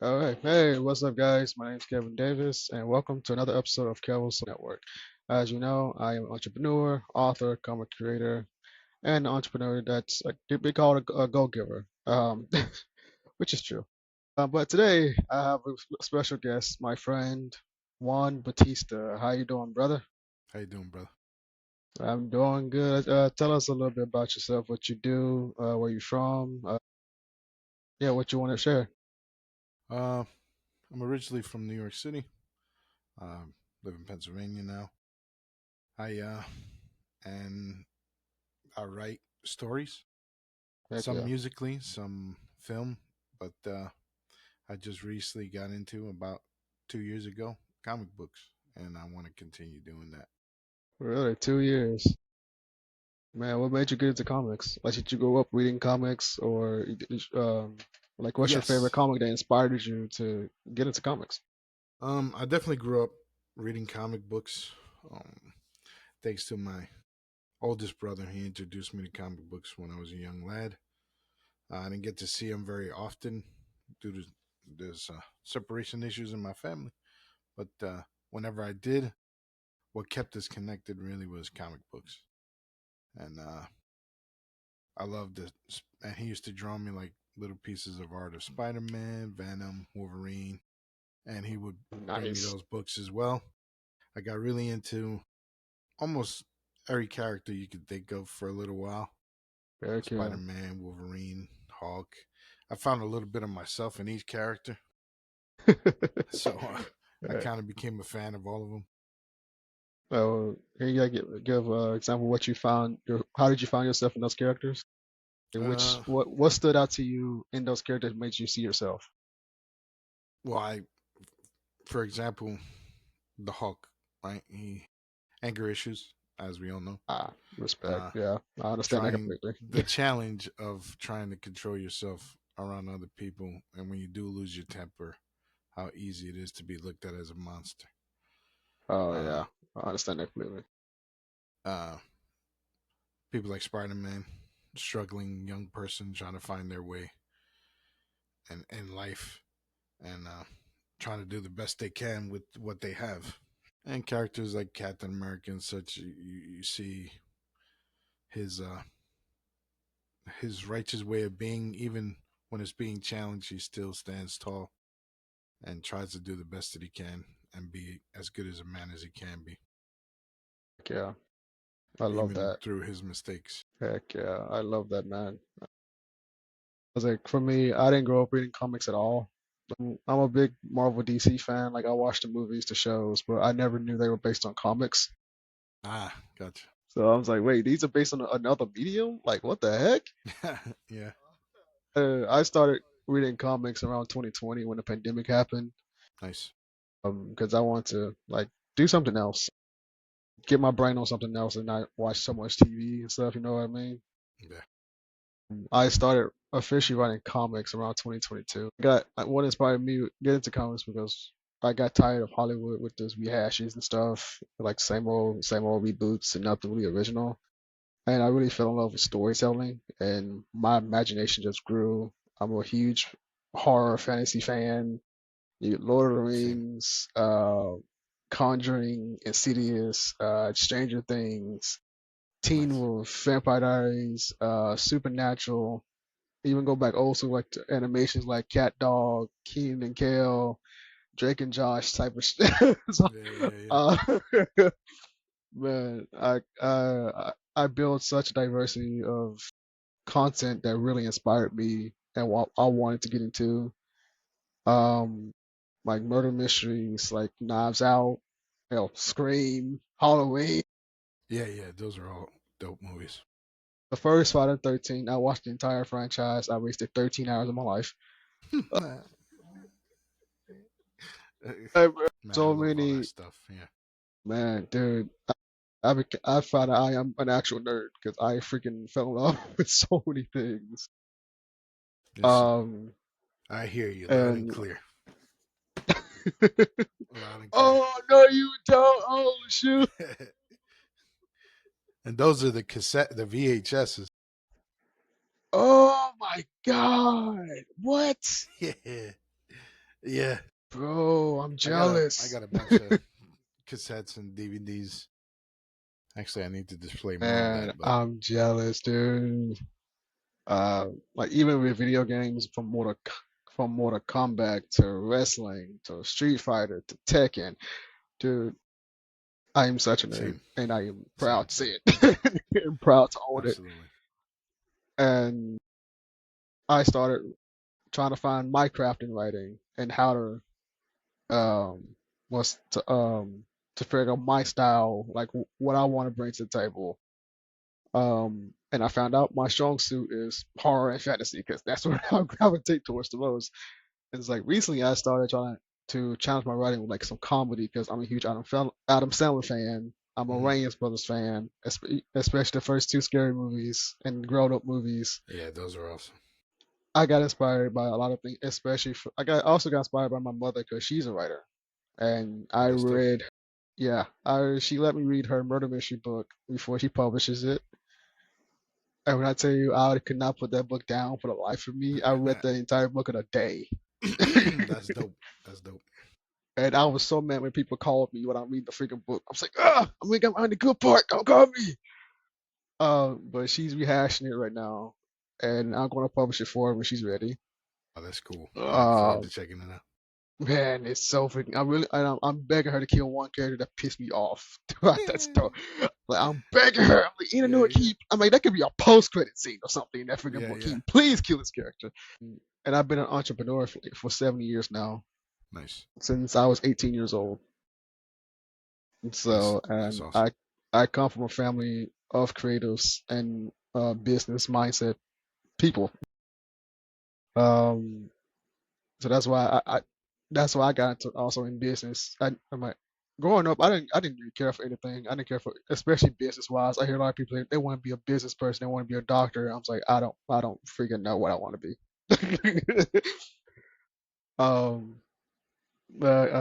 All right. Hey, what's up, guys? My name is Kevin Davis, and welcome to another episode of Kevirsyle Network. As you know, I am an entrepreneur, author, comic creator, and an entrepreneur that's could be called a go-giver, which is true. But today, I have a special guest, my friend Juan Batista. How you doing, brother? How you doing, brother? I'm doing good. Tell us a little bit about yourself, what you do, where you from, yeah, what you want to share. Uh, I'm originally from New York City. Um, Live in Pennsylvania now. I and I write stories, Heck some yeah. musically, some film, but I just recently got into about 2 years ago comic books, and I want to continue doing that. Really, 2 years. Man, what made you get into comics? Like, did you grow up reading comics, or like, what's your favorite Yes, comic that inspired you to get into comics? I definitely grew up reading comic books. Um, Thanks to my oldest brother, he introduced me to comic books when I was a young lad. I didn't get to see him very often due to there's separation issues in my family. But whenever I did, what kept us connected really was comic books, and I loved it. And he used to draw me like little pieces of art of Spider-Man, Venom, Wolverine, and he would bring me Nice. those books as well. I got really into almost every character you could think of for a little while. Very cool. Spider-Man, Wolverine, Hulk. I found a little bit of myself in each character, so I Right. kind of became a fan of all of them. Can you give example what you found? How did you find yourself in those characters? And which Uh, what stood out to you in those characters that made you see yourself? well, for example, the Hulk, right? He anger issues, as we all know. Respect. Uh, Yeah, I understand that Trying completely. the challenge of trying to control yourself around other people, and when you do lose your temper, how easy it is to be looked at as a monster. Oh Uh, yeah, I understand that completely. uh, People like Spider Man, struggling young person trying to find their way in life, and trying to do the best they can with what they have. And characters like Captain America and such, you see his his righteous way of being. Even when it's being challenged, he still stands tall and tries to do the best that he can and be as good as a man as he can be, Yeah, I love even that. through his mistakes. Heck yeah, I love that, man. Was like for me, I didn't grow up reading comics at all. I'm a big Marvel DC fan. Like I watched the movies, the shows, but I never knew they were based on comics. Ah, gotcha. So I was like, wait, these are based on another medium? Like what the heck? Yeah, I started reading comics around 2020 when the pandemic happened, nice. because I wanted to like do something else, get my brain on something else, and not watch so much TV and stuff. You know what I mean? Yeah, I started officially writing comics around 2022. Got what inspired me to get into comics because I got tired of Hollywood with those rehashes and stuff, like same old reboots and nothing really original. And I really fell in love with storytelling, and my imagination just grew. I'm a huge horror fantasy fan. Lord of the same. Rings, Conjuring, Insidious, Stranger Things, Teen Nice. Wolf, Vampire Diaries, Supernatural, even go back also like to animations like Cat Dog, Keenan and Kel, Drake and Josh type of shit. So, Yeah, yeah, yeah. uh, man, I built such a diversity of content that really inspired me and what I wanted to get into. Um, like murder mysteries, like Knives Out, Scream, Halloween. Yeah, yeah. Those are all dope movies. The first Friday the 13th, I watched the entire franchise. I wasted 13 hours of my life. Man, Uh, I So love all that many, stuff. Yeah. man, dude. I found out I am an actual nerd because I freaking fell in love with so many things. Listen, Um, I hear you loud and and clear. Loud and clear. oh no, you don't. Oh shoot. And those are the VHSs. Oh my God. What? Yeah. Yeah, Bro, I'm I jealous. got a bunch of cassettes and DVDs. Actually, I need to display more of Man, that, but I'm jealous, dude. Like even with video games from Mortal Kombat to wrestling to Street Fighter to Tekken, dude, I am such a nerd, same, and I am same, proud to same. say it. I'm proud to own it. Absolutely. And I started trying to find my craft in writing and how to was to figure out my style, like what I want to bring to the table. And I found out my strong suit is horror and fantasy because that's what I gravitate towards the most. And it's like recently I started trying to challenge my writing with like some comedy because I'm a huge Adam Sandler fan. I'm a Hmm. Wayans Brothers fan, especially the first two scary movies and grown up movies. Yeah, those are awesome. I got inspired by a lot of things, especially also got inspired by my mother because she's a writer, and Oh, I that's dope. read, yeah, I she let me read her murder mystery book before she publishes it. And when I tell you I could not put that book down for the life of me, I read the entire book in a day. That's dope. That's dope. And I was so mad when people called me when I read the freaking book. I was like, ah, I'm gonna get on the good part. Don't call me. But she's rehashing it right now, and I'm gonna publish it for her when she's ready. Oh, that's cool. I look Uh, forward to checking it out. Man, it's so freaking. I'm begging her to kill one character that pissed me off throughout that story. Like I'm begging her. I'm like, you know Yeah, what? yeah, I'm like, that could be a post-credit scene or something in that freaking yeah, book. yeah. Can you please kill this character? And I've been an entrepreneur for 7 years now, Nice. since I was 18 years old. And That's so, that's and awesome. I come from a family of creatives and business mindset people. Um, So that's why I got into also in business. I'm like growing up, I didn't really care for anything. I didn't care for especially business wise. I hear a lot of people they want to be a business person, they want to be a doctor. I was like, I don't freaking know what I want to be. um, but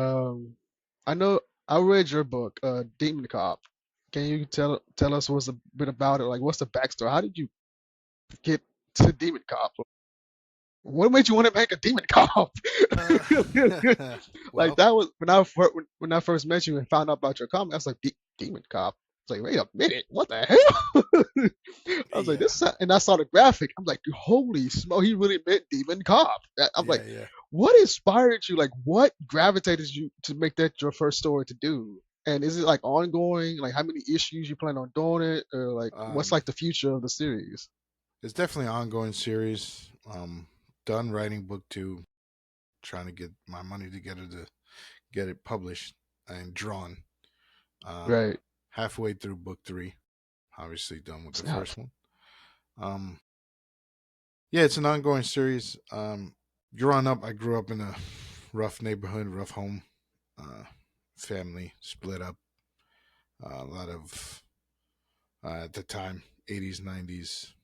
I know I read your book, Demon Cop. Can you tell us what's a bit about it? Like, what's the backstory? How did you get to Demon Cop? What made you want to make a Demon Cop? Uh, Like well, that was when I first met you and found out about your comic. I was like, Demon Cop. I was like, wait a minute, what the hell? I was like, yeah, and I saw the graphic. I'm like, holy smoke, he really meant Demon Cop. I'm like, yeah, yeah. what inspired you? Like, what gravitated you to make that your first story to do? And is it like ongoing? Like, how many issues you plan on doing it, or like, what's Um, like the future of the series? it's definitely an ongoing series. Done writing book two, trying to get my money together to get it published and drawn. Uh, Right. halfway through book three, obviously done with the Snap. first one. Um, yeah, it's an ongoing series. Growing up, I grew up in a rough neighborhood, rough home, uh, family split up. A lot of at the time, 80s, 90s,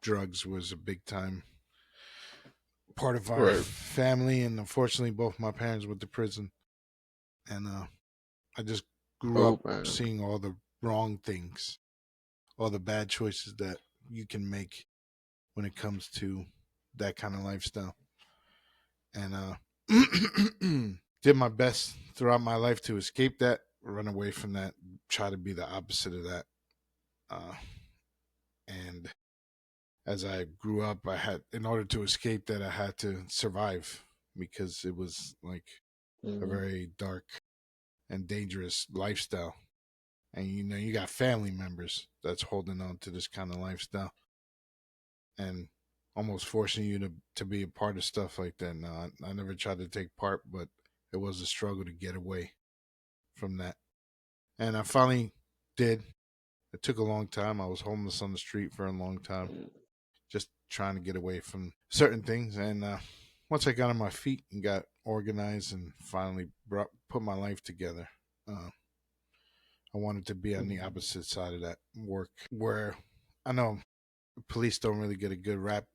drugs was a big time part of our Right. family, and unfortunately, both my parents went to prison, and I just grew Oh up man. seeing all the wrong things, all the bad choices that you can make when it comes to that kind of lifestyle, and did my best throughout my life to escape that, run away from that, try to be the opposite of that, uh, and as I grew up, I had, in order to escape that, I had to survive because it was like a Mhm. very dark and dangerous lifestyle. And you got family members that's holding on to this kind of lifestyle and almost forcing you to be a part of stuff like that. No, I never tried to take part, but it was a struggle to get away from that. And I finally did. It took a long time. I was homeless on the street for a long time, just trying to get away from certain things. And once I got on my feet and got organized and finally put my life together, uh, I wanted to be on the Mhm. opposite side of that work where I know police don't really get a good rap,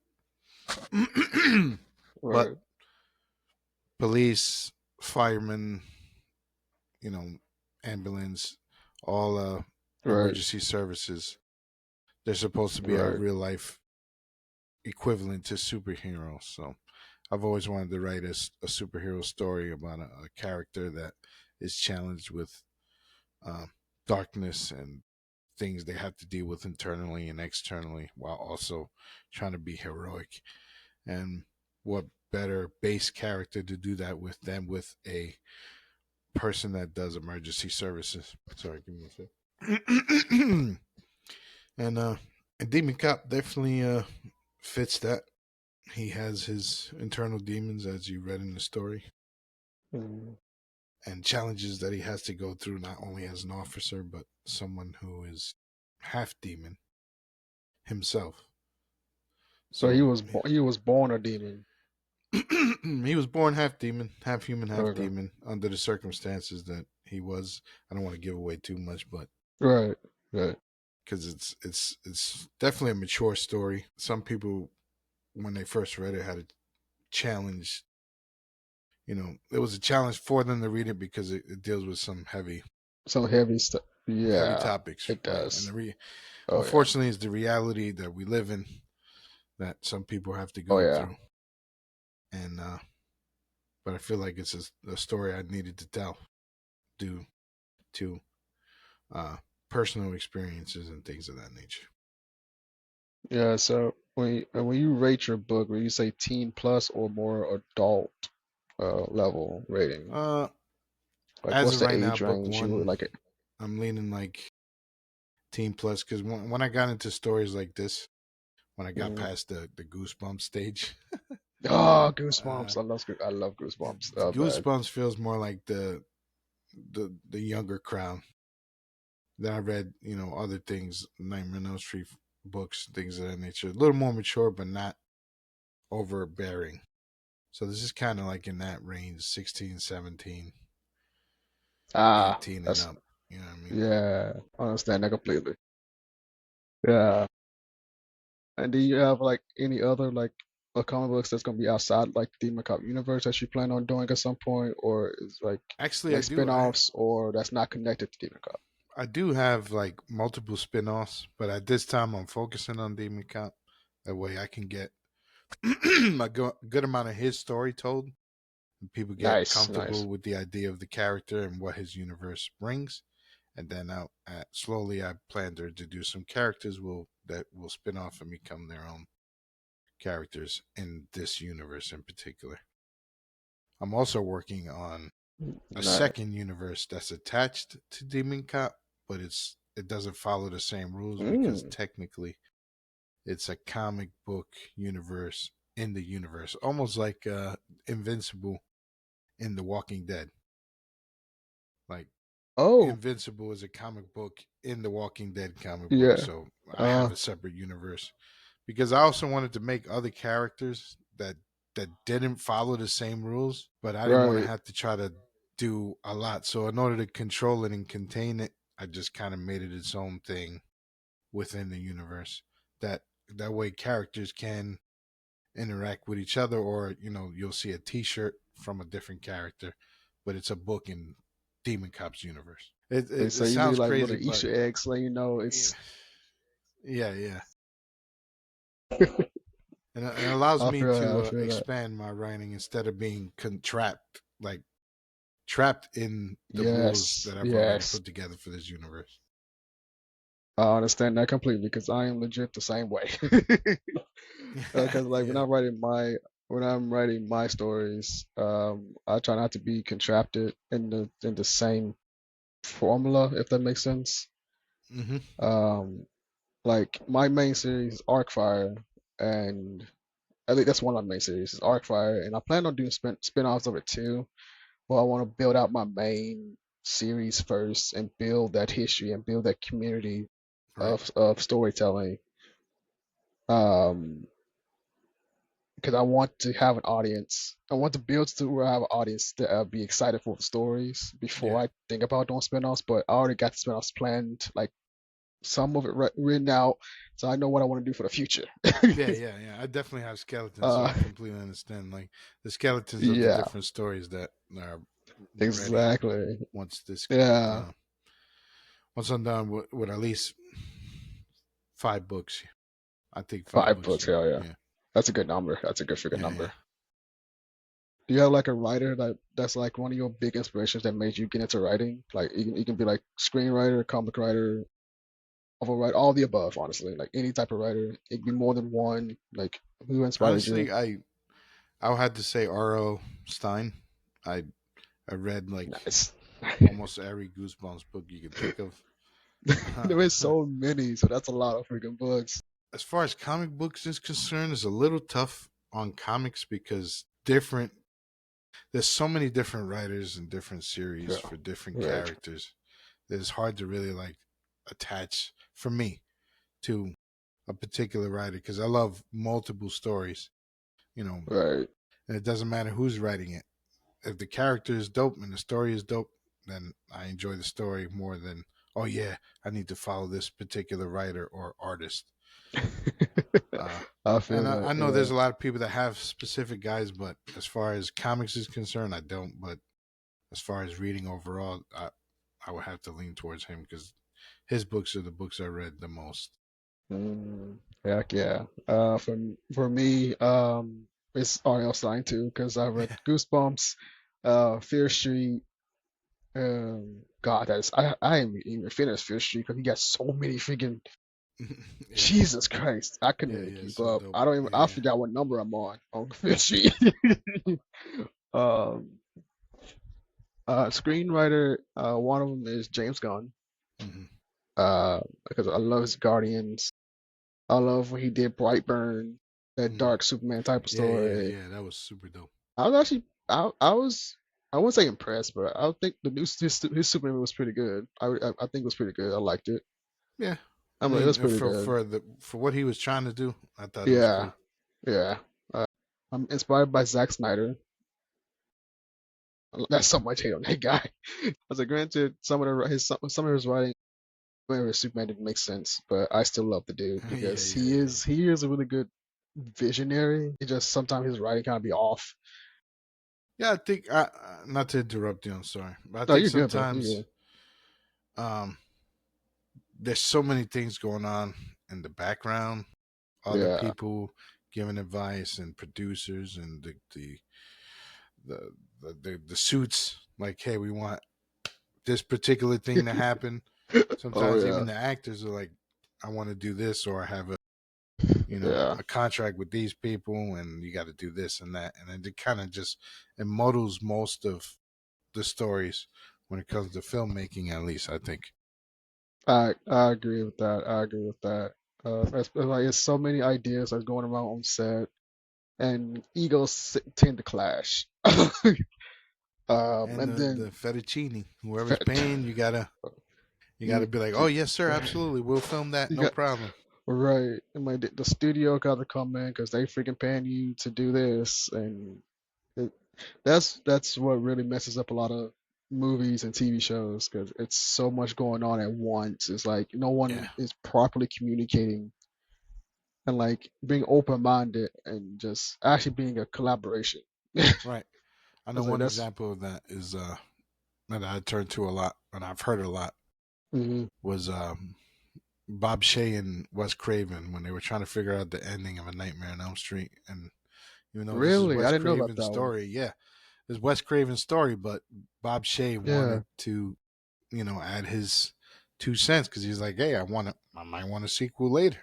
but Right. police, firemen, you know, ambulance, all Right. emergency services, they're supposed to be our Right. real life equivalent to superheroes. So I've always wanted to write a superhero story about a character that is challenged with uh, darkness and things they have to deal with internally and externally while also trying to be heroic. And what better base character to do that with than with a person that does emergency services? Sorry, give me a sec. and Demon Cop definitely fits that. He has his internal demons, as you read in the story, Mm. and challenges that he has to go through, not only as an officer, but someone who is half demon himself. So So he was born a demon. he was born half demon, half human, half Okay. demon, under the circumstances that he was. I don't want to give away too much, but Right. Right. because it's definitely a mature story. Some people, when they first read it, had a challenge. It was a challenge for them to read it because it deals with some Some heavy stuff. heavy Yeah, topics, it right? And does. Oh yeah. unfortunately, it's the reality that we live in that some people have to Oh go yeah. through. And but I feel like it's a story I needed to tell due to uh, personal experiences and things of that nature. Yeah. So when you rate your book, when you say teen plus or more adult level rating, Uh, like as what's of the right now, age book range you would one, like it? I'm leaning like teen plus because when I got into stories like this, when I got Mm. past the goosebump stage, Oh, uh, I love Goosebumps. the Oh, bad. goosebumps feels more like the younger crowd. Then I read, other things, Nightmare on Elm Street books, things of that nature. A little more mature, but not overbearing. So this is kind of like in that range, 16, 17, Ah, 18 and that's up. You know what I mean? yeah. I understand that completely. Yeah. And do you have like any other like comic books that's gonna be outside like the Demon Cop universe that you plan on doing at some point, or is Actually, I like do. I spin-offs or that's not connected to Demon Cop? I do have like multiple spin-offs, but at this time I'm focusing on Demon Cop. That way I can get a good amount of his story told, and people get Nice, nice. comfortable with the idea of the character and what his universe brings. And then slowly I plan to introduce some characters that will spin off and become their own characters in this universe in particular. I'm also working on a Nice. second universe that's attached to Demon Cop, but it doesn't follow the same rules because Mm. technically it's a comic book universe in the universe, almost like Invincible in The Walking Dead. Like Oh, Invincible is a comic book in the Walking Dead comic book, yeah. so I Uh, have a separate universe because I also wanted to make other characters that didn't follow the same rules, but I didn't want to right. have to try to do a lot. So in order to control it and contain it, I just kind of made it its own thing within the universe. That way characters can interact with each other, or you'll see a T-shirt from a different character, but it's a book in Demon Cop's universe. It They it, it say you need sounds like crazy, little but Easter eggs, so you know yeah, it's. yeah. And it allows I me feel that. to I feel that. expand my writing instead of being trapped, like trapped in the rules Yes, that I've already yes. put together for this universe. I understand that completely because I am legit the same way. Because like Yeah, when I'm writing my stories, I try not to be contracted in the same formula, if that makes sense. hmm Um, like my main series is Arcfire, and I think that's one of my main series is Arcfire, and I plan on doing spin-offs of it too. But I want to build out my main series first and build that history and build that community right. of storytelling. Um, because I want to have an audience. I want to build to where I have an audience that be excited for the stories before Yeah, I think about doing spin-offs. But I already got the spin-offs planned, like some of it written out, so I know what I want to do for the future. yeah. I definitely have skeletons, so uh, I completely understand. Like the skeletons of the yeah, different stories that are ready exactly. once this, Yeah, uh, once I'm done with at least 5 books. I think five 5 books. books. Hell yeah, Yeah, that's a good number. That's a good figure yeah, yeah. number. Do you have like a writer that's like one of your big inspirations that made you get into writing? Like you can be like screenwriter, comic writer, novel writer, all the above, honestly. Like any type of writer. It can be more than one. Like who inspired you? Honestly, I would have to say R.O. Stein. I I read like Nice. almost every Goosebumps book you can think of. There is so many, so that's a lot of freaking books. As far as comic books is concerned, it's a little tough on comics because different. There's so many different writers and different series Yeah. for different Right. characters that it's hard to really like attach for me to a particular writer because I love multiple stories. You know, Right. and it doesn't matter who's writing it. If the character is dope and the story is dope, then I enjoy the story more than oh yeah, I need to follow this particular writer or artist. Uh, I and feel that. I know Yeah. there's a lot of people that have specific guys, but as far as comics is concerned, I don't. But as far as reading overall, I would have to lean towards him because his books are the books I read the most. Heck yeah. For me, it's R.L. Stein too, because I read Goosebumps, Fear Street. God, I ain't even finished Fear Street because he got so many freaking Yeah, Jesus Christ. I couldn't yeah, even yeah. keep So up. dope. I don't even Yeah, I yeah. forgot what number I'm on Fear Street. Um, Screenwriter, one of them is James Gunn. Hmm. Because I love his Guardians. I love when he did Brightburn, that Hmm. dark Superman type of Yeah, yeah, story. yeah. That was super dope. I was actually, I wouldn't say impressed, but I think the new his Superman was pretty good. I think it was pretty good. I liked it. Yeah, I I'm like, it was mean, pretty good. for what he was trying to do, I thought it was Yeah, cool. yeah. I'm inspired by Zack Snyder. That's so much hate on that guy. I was like, granted, some of his writing, where Superman didn't make sense, but I still love the dude Yeah, because yeah, yeah. he is a really good visionary. It just sometimes his writing kind of be off. Yeah, I think not to interrupt you. I'm sorry, but I No, think you're good, bro. You're sometimes good. um, there's so many things going on in the background. Other Yeah. people giving advice and producers and the the suits like, hey, we want this particular thing to happen. Oh Sometimes yeah. even the actors are like, I want to do this or I have Yeah. a contract with these people and you got to do this and that. And then it kind of just, it muddles most of the stories when it comes to filmmaking, at least, I think. I agree with that. I agree with that. Like it's so many ideas that's going around on set, and tend to clash. And And then the fettuccine, whoever's fa- paying, you gotta you, be like, oh yes, sir, absolutely, we'll film that, you no got problem. right. And like the studio got to come in because they freaking paying you to do this, and it, that's what really messes up a lot of movies and TV shows because it's so much going on at once. It's like no Yeah, one is properly communicating and like being open minded and just actually being a collaboration. I right. I know was like, one that's example of that is that I turned to a lot and I've heard a lot mhm. was Bob Shea and Wes Craven when they were trying to figure out the ending of A Nightmare on Elm Street. And even though this is Really, I Wes didn't know about Craven's that one. story, yeah, it's Wes Craven's story, but Bob Shea Yeah, wanted to, add his 2 cents because he's like, hey, I might want a sequel later.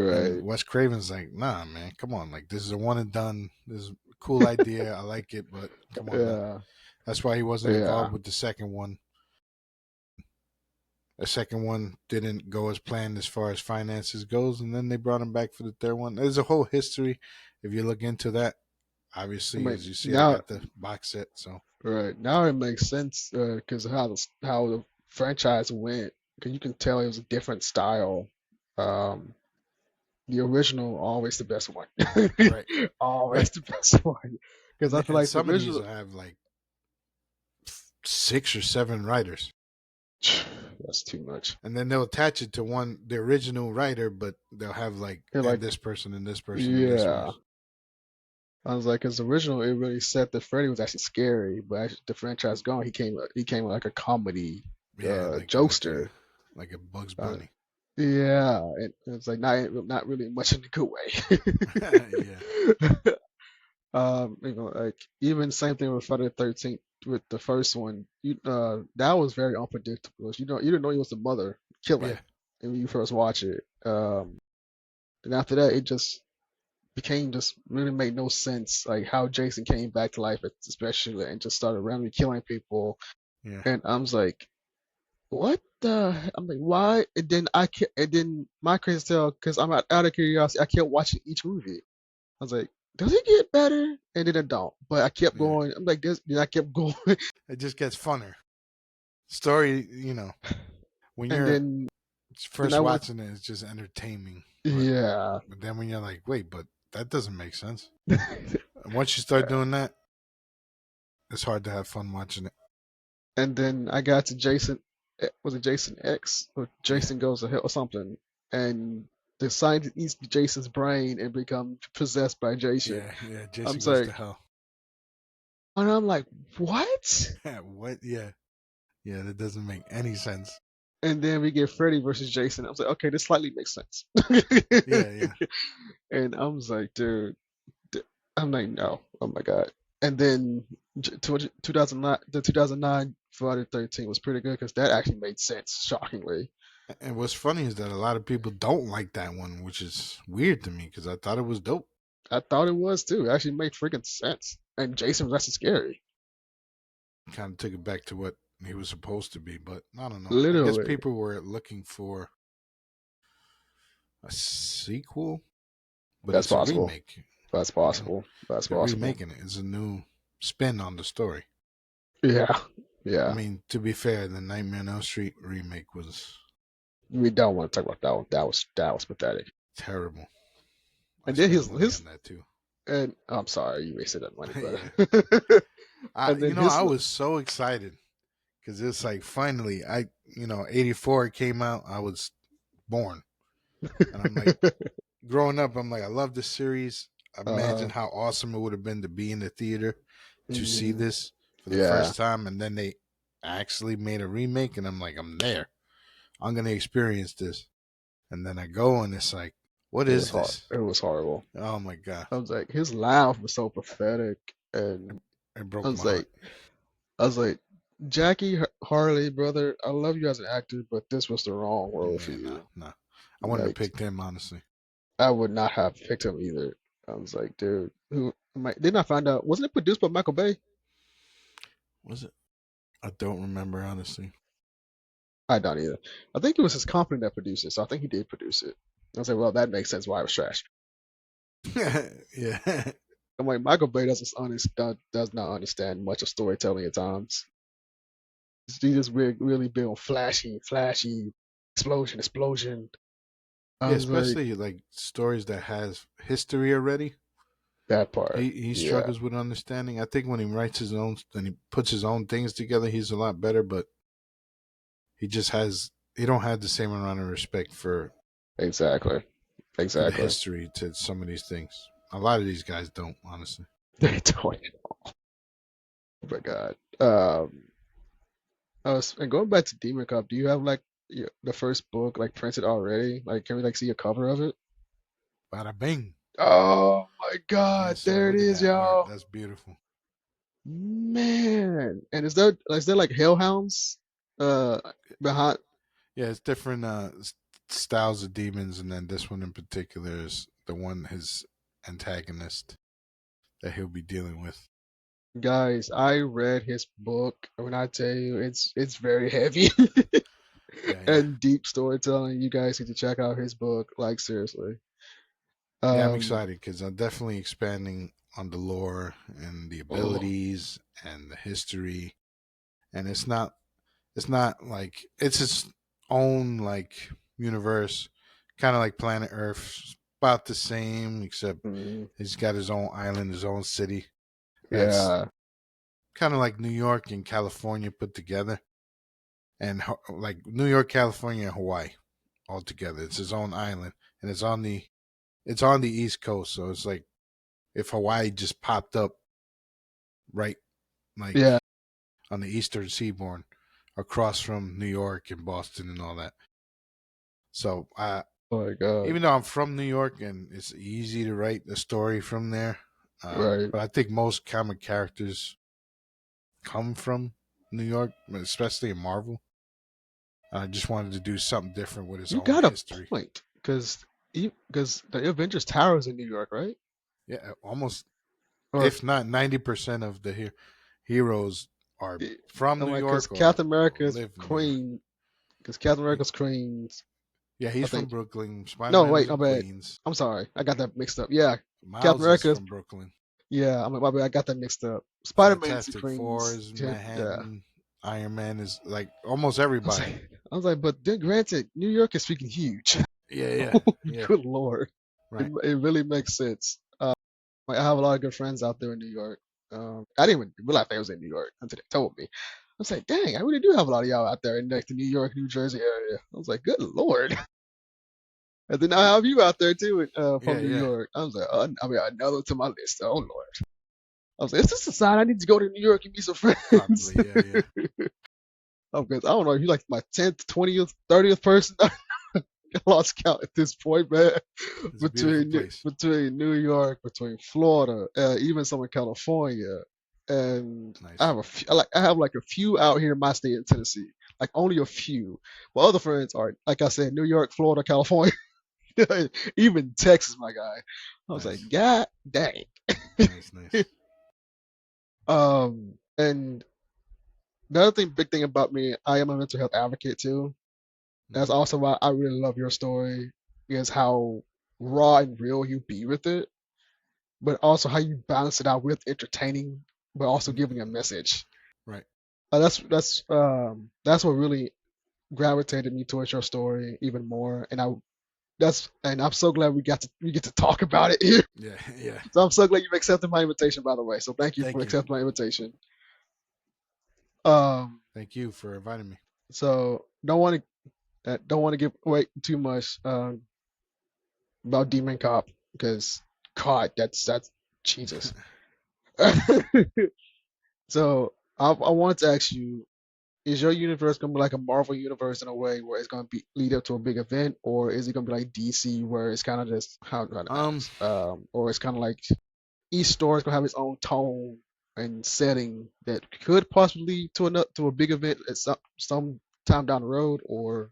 And right. Wes Craven's like, nah, man, come on, like this is a one and done. This is a cool idea. I like it, but come on, Yeah, that's why he wasn't yeah. involved with the second one. The second one didn't go as planned as far as finances goes, and then they brought him back for the third one. There's a whole history if you look into that. I Obviously, mean, as you see, I now, got the box set, so right now it makes sense because of how the franchise went. Because you can tell it was a different style. Um, the original always the best one. right, Always right. the best one. Because I feel And like the some of these original. will have like 6 or 7 writers, That's too much. and then they'll attach it to the original writer, but they'll have like You're and like, this person and this person and this yeah. person. I was like, because the original, it really said that Freddy was actually scary, but as the franchise going, he came like a comedy Yeah, jokester. like a Bugs Uh, Bunny. yeah, and it's like not really much in a good way. Yeah, Like even same thing with Friday the 13th with the first one. That was very unpredictable. You didn't know he was the mother killing Yeah, and when you first watch it. And after that, it just became just really made no sense. Like how Jason came back to life, especially, and just started randomly killing people. yeah, And I was like, what the? I'm like, why? And then I kept, and then my crazy tell, because I'm out of curiosity, I kept watching each movie. I was like, does it get better? And then it don't. But I kept yeah. going. I'm like this. Then I kept going. It just gets funner. Story, when And you're then first I went. watching it, it's just entertaining. But Yeah. but then when you're like, wait, but that doesn't make sense. And once you start doing that, it's hard to have fun watching it. And then I got to Jason. Was it Jason X or Yeah, Jason Goes to Hell or something? And the scientist eats Jason's brain and become possessed by Jason. yeah, yeah. I'm Jason Goes to like, Hell. and I'm like, what? What? Yeah, yeah. That doesn't make any sense. And then we get Freddy versus Jason. I was like, okay, this slightly makes sense. Yeah, yeah. And I was like, dude, I'm like, no, oh my god. And then 2009, the 2009 Friday the 13 was pretty good because that actually made sense, shockingly. And what's funny is that a lot of people don't like that one, which is weird to me because I thought it was dope. I thought it was too. It actually made freaking sense. And Jason was actually scary. Kind of took it back to what he was supposed to be, but I don't know. I guess Literally. people were looking for a sequel, but That's it's a possible. remake. That's You know, possible. That's they're possible. remaking it. It's a new spin on the story. Yeah. I Yeah. mean, to be fair, the Nightmare on Elm Street remake was We don't want to talk about that one. That was pathetic. terrible. I And then spent his money his on that too. and I'm sorry, you wasted that money, but Yeah, and then his I was so excited because it's like finally, 84 came out. I was born, and I'm like, growing up, I'm like, I love this series. Imagine uh how awesome it would have been to be in the theater to see mhm. this for the Yeah, first time, and then they actually made a remake, and I'm like, I'm there. I'm gonna experience this, and then I go, and it's like, what it was is hard. this? It was horrible. Oh my god, I was like, his laugh was so pathetic, it, and it I broke was my heart. like, I was like, Jackie Harley, brother, I love you as an actor, but this was the wrong role for Yeah, no, you. no. I wouldn't have Like, picked him honestly. I would not have picked him either. I was like, dude, who? Didn't I find out? Wasn't it produced by Michael Bay? Was it? I don't remember honestly. I don't either. I think it was his company that produced it, so I think he did produce it. I was like, well, that makes sense why it was trash. Yeah, I'm like, Michael Bay does not understand much of storytelling at times. He just really big on flashy, explosion. I yeah. was like, Especially like stories that has history already. that part. He Yeah, struggles with understanding. I think when he writes his own and he puts his own things together, he's a lot better. But he don't have the same amount of respect exactly, for the exactly. history to some of these things. A lot of these guys don't, honestly. They don't. Oh my God. And going back to Demon Cup, do you have like the first book like printed already? Like, can we like see a cover of it? Bada bing. Oh my God, Yes, sir. there it Look at is, that art. y'all. That's beautiful. Man, and is there like hellhounds uh behind? Yeah, it's different styles of demons, and then this one in particular is the one his antagonist that he'll be dealing with. Guys, I read his book. When I tell you, it's very heavy Yeah, yeah, and deep storytelling. You guys need to check out his book. Like seriously. yeah. I'm Um. excited because I'm definitely expanding on the lore and the Oh. abilities and the history, and it's not like it's its own like universe, kind of like Planet Earth, about the same except Mhm. he's got his own island, his own city. That's Yeah. kind of like New York and California put together, and like New York, California, and Hawaii all together. It's his own island, and it's on the East Coast, so it's like if Hawaii just popped up right Yeah. like on the Eastern Seaboard, across from New York and Boston and all that. So Oh my God. even though I'm from New York and it's easy to write a story from there, Right. But I think most comic characters come from New York, especially in Marvel. I just wanted to do something different with his You own got a history. point, because the Avengers Tower is in New York, right? Yeah, almost, Or if not 90% of the heroes are from I'm New like, because York or Captain America's live in New York. Queen, because Captain America's Queens, Yeah, I he's from think. Brooklyn. Spider No, Man wait, was my in bad. Queens. I'm sorry, I got that mixed up. Yeah, Captain Miles is America's. from Brooklyn. Yeah, I'm like, my bad, I got that mixed up. Spider Man's in Fantastic Four Queens. is Yeah, Manhattan. Iron Man is like almost I was everybody. like, I was like, but then granted, New York is freaking huge. Yeah, yeah, yeah. Good lord, Right. it really makes sense. Like I have a lot of good friends out there in New York. I didn't even realize they was in New York until they told me. I was like, dang, I really do have a lot of y'all out there in like the New York, New Jersey area. I was like, good lord. And then I have you out there too, Yeah, from New yeah. York. I was like, I mean, another to my list. Oh lord. I was like, is this a sign I need to go to New York and meet some friends? Probably. Yeah, yeah. Because I don't know, you like my 10th, 20th, 30th person. I lost count at this point, man. It's a beautiful place. Between New York, between Florida, even some in California, and Nice. I have like a few out here in my state in Tennessee, like only a few. My other friends are like I said, New York, Florida, California, even Texas, my guy. I was like, Nice. God dang. Nice, nice. And the other thing, big thing about me, I am a mental health advocate too. That's Hmm. also why I really love your story, is how raw and real you be with it, but also how you balance it out with entertaining, but also Hmm. giving a message. Right. That's what really gravitated me towards your story even more, and I'm so glad we get to talk about it here. Yeah, yeah. So I'm so glad you accepted my invitation, by the way. So thank you for Thank you. accepting my invitation. Um, Thank you for inviting me. so don't want to give away too much about Demon Cop because God, that's Jesus. So I wanted to ask you: is your universe gonna be like a Marvel universe in a way where it's gonna be lead up to a big event, or is it gonna be like DC where it's kind of just how do I ask um, this? Or it's kind of like each story is gonna have its own tone and setting that could possibly lead to a big event at some time down the road, or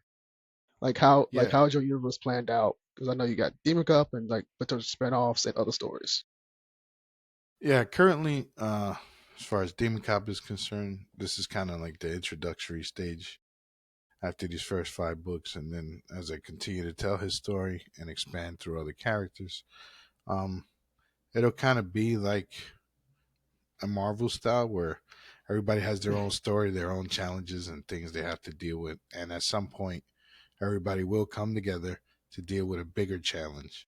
like yeah, how's your universe planned out? Because I know you got Demon Cup and like potential spinoffs and other stories. yeah. Currently, as far as Demon Cop is concerned, this is kind of like the introductory stage after these first 5 books, and then as I continue to tell his story and expand through other characters, um, it'll kind of be like a Marvel style where everybody has their own story, their own challenges, and things they have to deal with, and at some point, everybody will come together to deal with a bigger challenge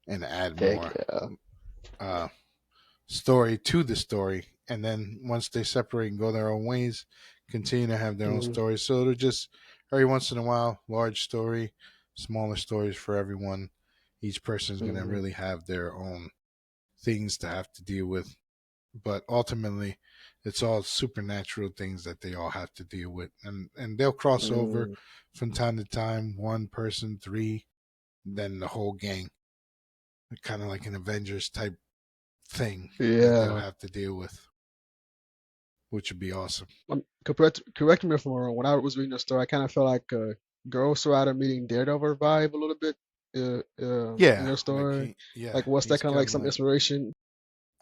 and add Heck more yeah. uh, story to the story. And then once they separate and go their own ways, continue to have their own Mm-hmm. stories. So it'll just every once in a while, large story, smaller stories for everyone. Each person is going to Mm-hmm. really have their own things to have to deal with. But ultimately, it's all supernatural things that they all have to deal with. And they'll cross over Mm-hmm. from time to time, one person, three, then the whole gang. Kind of like an Avengers type thing that they'll Yeah. have to deal with, which would be awesome. Correct me if I'm wrong. When I was reading the story, I kind of felt like a Ghost Rider meeting Daredevil vibe a little bit in Yeah, your like story. yeah, Like, what's that he's kind of like kind of some like inspiration?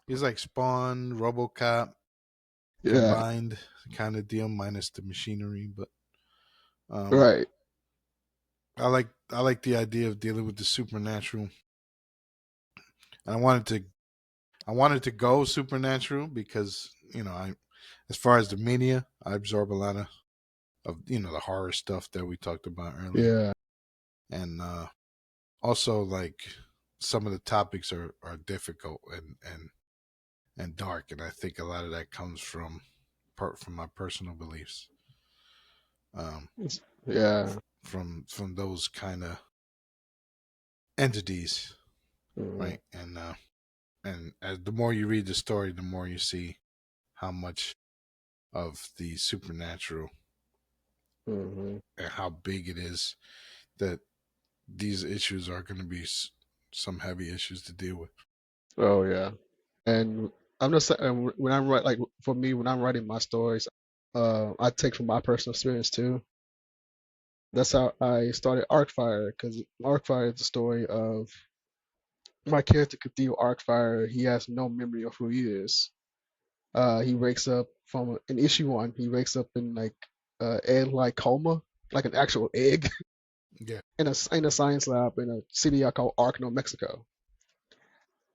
he's like Spawn, RoboCop Yeah. combined kind of deal, minus the machinery. But um, Right. I like the idea of dealing with the supernatural. And I wanted to go supernatural because I, as far as the media, I absorb a lot of the horror stuff that we talked about earlier, Yeah. and also like some of the topics are difficult and dark, and I think a lot of that comes from my personal beliefs, um, Yeah. from those kind of entities, Mm-hmm. right? And as the more you read the story, the more you see how much of the supernatural Mm-hmm. and how big it is that these issues are going to be some heavy issues to deal with. Oh yeah. And I'm just saying, when I'm write like for me when I'm writing my stories, I take from my personal experience too. That's how I started Arcfire because Arcfire is the story of my character Cathedral Arcfire. He has no memory of who he is. He wakes up from in issue one. He wakes up in like egg-like coma, like an actual egg, Yeah. in a science lab in a city I call Arc, New Mexico.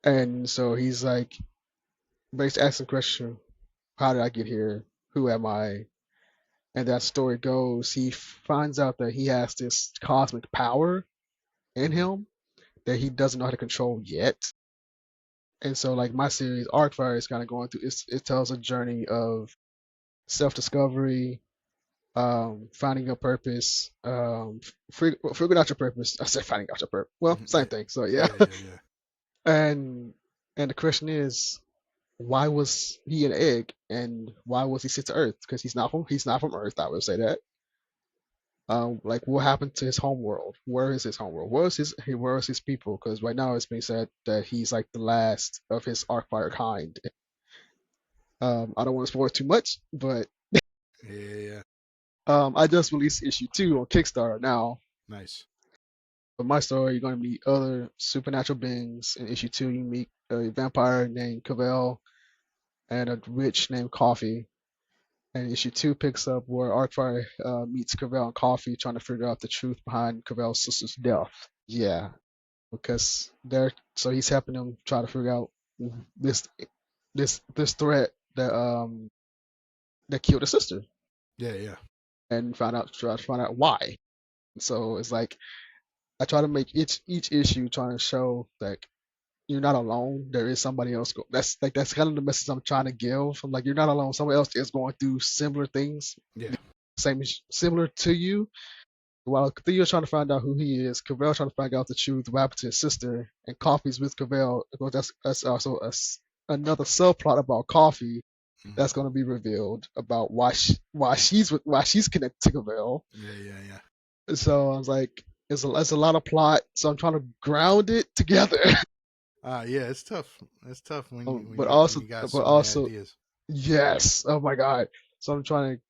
And so he's like, basically asking the question, how did I get here? Who am I? And that story goes, he finds out that he has this cosmic power in Hmm. him that he doesn't know how to control yet. And so, like my series, Arcfire is kind of going through. It tells a journey of self-discovery, finding your purpose, figuring out your purpose. I said finding out your purpose. Well, same Yeah. thing. So yeah, Yeah. Yeah. Yeah. and and the question is, why was he an egg, and why was he sent to Earth? Because he's not from Earth. I would say that. Like what happened to his home world? Where is his home world? Where is his people? Because right now it's being said that he's like the last of his Arcfire kind. I don't want to spoil too much, but Yeah. Yeah. Yeah. I just released issue two on Kickstarter now. Nice. But my story, you're going to meet other supernatural beings. In issue two, you meet a vampire named Cavell and a witch named Coffee. And issue two picks up where Arcfire meets Cavell and Coffee, trying to figure out the truth behind Cavell's sister's death. Yeah, because they're so he's helping them try to figure out this this threat that killed his sister Yeah. Yeah. and try to find out why. So it's like I try to make each issue trying to show like you're not alone. There is somebody else. That's kind of the message I'm trying to give. I'm like you're not alone. Someone else is going through similar things, Yeah. similar to you. While Theo's trying to find out who he is, Cavell trying to find out the truth, what happened to his sister, and Coffee's with Cavell. Because that's also another subplot about Coffee Hmm. that's going to be revealed about why she's connected to Cavell. Yeah. Yeah. Yeah. So I was like, it's a lot of plot. So I'm trying to ground it together. Yeah. It's tough. It's tough when you but also, when you got but so many also, ideas. yes. Oh my god. So I'm trying to.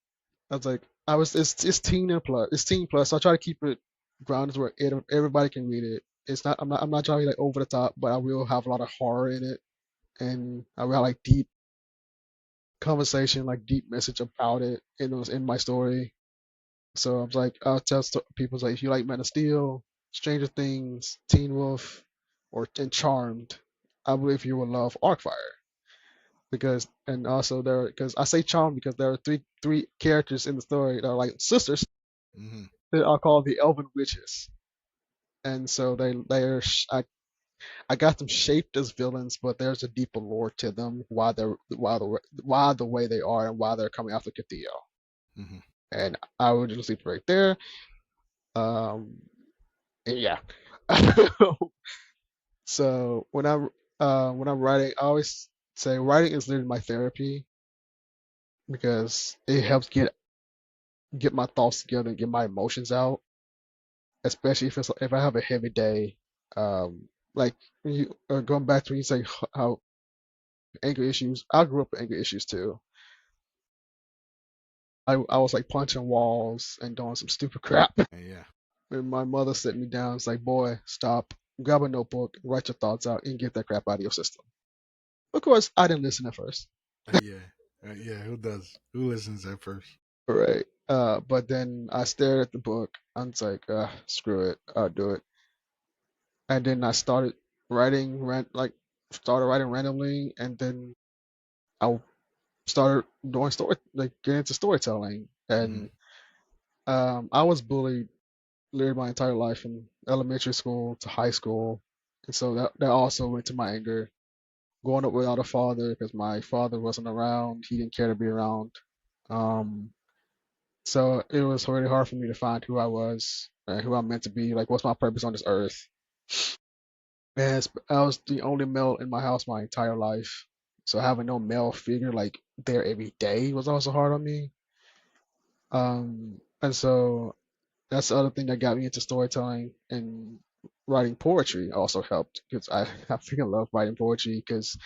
I was like, it's teen and plus. It's teen plus. So I try to keep it grounded where everybody can read it. It's not. I'm not trying to be like over the top, but I will have a lot of horror in it, and I will have like deep conversation, like deep message about it in my story. So I was like, I'll tell people like if you like Man of Steel, Stranger Things, Teen Wolf, or and Charmed, I believe you will love Arcfire because and also there because I say Charmed because there are three characters in the story that are like sisters Hmm. that are called the Elven Witches, and so I got them shaped as villains, but there's a deeper lore to them why the way they are and why they're coming after Cathedral. Hmm. And I would just leave it right there. Um, yeah. So when I'm writing, I always say writing is literally my therapy because it helps get my thoughts together and get my emotions out, especially if I have a heavy day. Like when you going back to when you say how anger issues, I grew up with anger issues too. I was like punching walls and doing some stupid crap. Yeah. And my mother set me down. It's like, boy, stop, grab a notebook, write your thoughts out, and get that crap out of your system. Of course, I didn't listen at first. Yeah. Yeah. Who does? Who listens at first? Right. But then I stared at the book. I was like, screw it, I'll do it. And then I started started writing randomly, and then I started doing like getting into storytelling. Hmm. And I was bullied literally my entire life from elementary school to high school, and so that also went to my anger. Growing up without a father because my father wasn't around, he didn't care to be around. Um, So it was really hard for me to find who I was and who I'm meant to be. Like, what's my purpose on this earth? And I was the only male in my house my entire life. So having no male figure like there every day was also hard on me. And so that's the other thing that got me into storytelling. And writing poetry also helped because I freaking love writing poetry because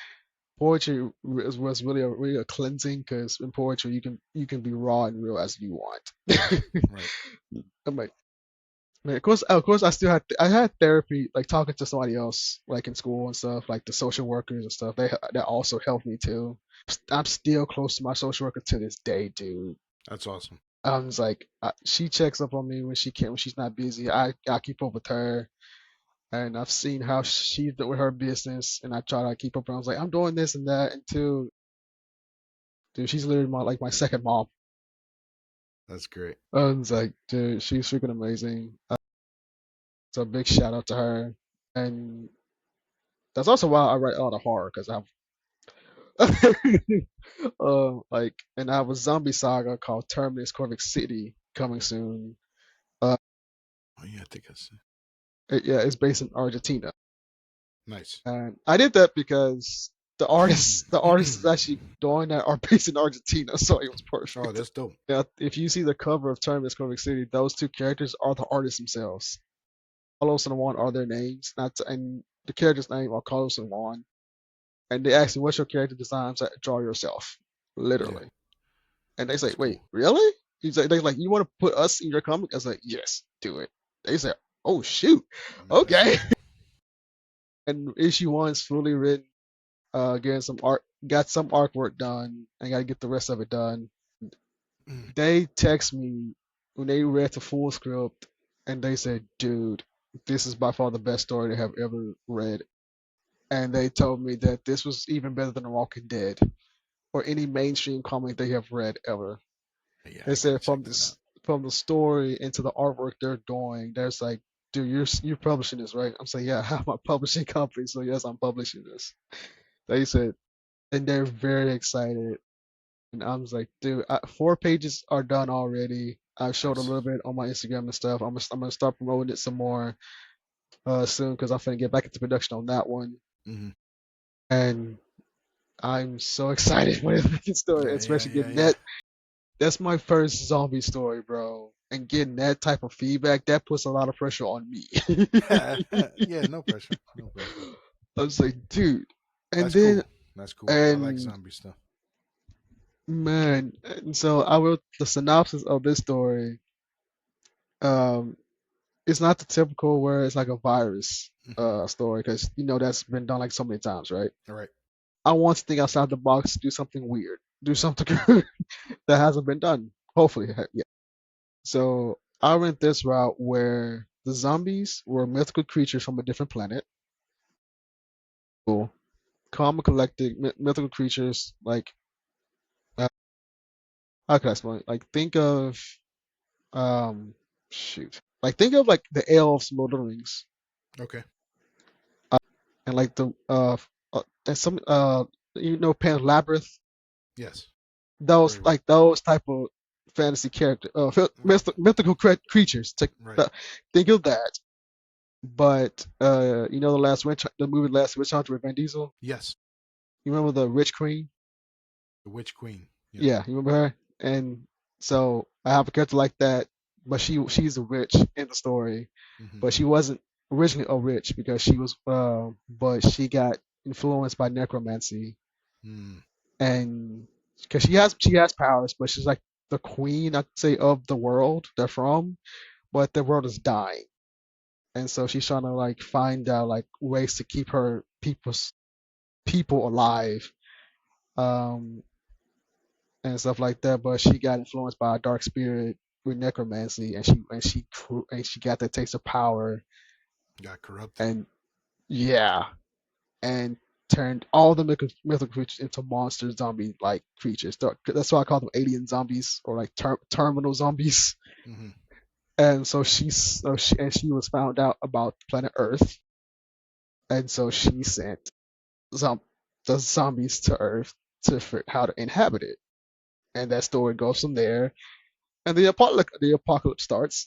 poetry was really a cleansing because in poetry you can be raw and real as you want. Right. I'm like, man, of course, I had therapy, like talking to somebody else, like in school and stuff, like the social workers and stuff. That also helped me too. I'm still close to my social worker to this day, dude. That's awesome. I was like, she checks up on me when she can, when she's not busy. I keep up with her, and I've seen how she's doing with her business, and I try to keep up. And I was like, I'm doing this and that, and two, dude, she's literally my second mom. That's great. I was like, dude, she's freaking amazing. So big shout out to her, and that's also why I write a lot of horror because I'm like, and I have a zombie saga called Terminus Corvic City coming soon. Uh, Oh yeah, I think I see. yeah, it's based in Argentina, Nice. and I did that because the artists actually doing that are based in Argentina, so it was Oh, perfect. that's dope. Yeah, if you see the cover of Terminus Corvic City, those two characters are the artists themselves. Carlos and Juan are their names, not to, and the character's name are Carlos and Juan. And they asked me, "What's your character design?" So draw yourself, Yeah, literally. And they say, that's "Wait, cool. really?" He's like, "They like, you want to put us in your comic?" I was like, "Yes, do it." They said, "Oh shoot, Man, that's okay." awesome. And issue one's fully written. Getting some art, got some artwork done, and got to get the rest of it done. Mm, They text me when they read the full script, and they said, "Dude, this is by far the best story they have ever read." And they told me that this was even better than The Walking Dead or any mainstream comic they have read ever. yeah, They I gotta said check that out. from the story into the artwork they're doing, there's like, dude, you're publishing this, right? I'm saying, yeah, I have my publishing company, so yes, I'm publishing this. They said, and they're very excited. And I was like, dude, 4 pages are done already. I showed a Nice. little bit on my Instagram and stuff. I'm gonna start promoting it some more soon because I'm finna get back into production on that one. Hmm. And I'm so excited for this freaking story, Yeah, yeah, especially yeah, getting yeah. that. That's my first zombie story, bro. And getting that type of feedback, that puts a lot of pressure on me. Yeah, no pressure. No pressure. I was like, dude. And That's then, cool. That's cool. I like and zombie stuff. man, and so I wrote the synopsis of this story. Um, it's not the typical where it's like a virus Hmm. story because you know that's been done like so many times, right? All right. I want to think outside the box, do something weird, do something that hasn't been done. Hopefully, yeah. So I went this route where the zombies were mythical creatures from a different planet. Cool. Calm and collected mythical creatures like how can I explain it? Like think of um shoot. Like think of like the elves, Lord of the Rings, Okay. and like the and some you know Pan's Labyrinth. Yes. Those Very well. like those type of fantasy character Right. mythical creatures. Right. Think of that. But you know the movie Last Witch Hunter with Van Diesel. Yes. You remember the Rich Queen? The Witch Queen. Yeah. Yeah, you remember her? And so I have a character like that, but she's a witch in the story, Hmm. but she wasn't originally a witch because she was but she got influenced by necromancy Mm. and because she has powers, but she's like the queen, I'd say, of the world they're from, but the world is dying. And so she's trying to like find out like ways to keep her people alive. Um and stuff like that. But she got influenced by a dark spirit with necromancy, and she got that taste of power, Got corrupted. and yeah, and turned all the mythical creatures into monster zombie like creatures. That's why I call them alien zombies or like terminal zombies. Hmm. And she was found out about planet Earth, and so she sent some the zombies to Earth to figure how to inhabit it. And that story goes from there. And the apocalypse starts.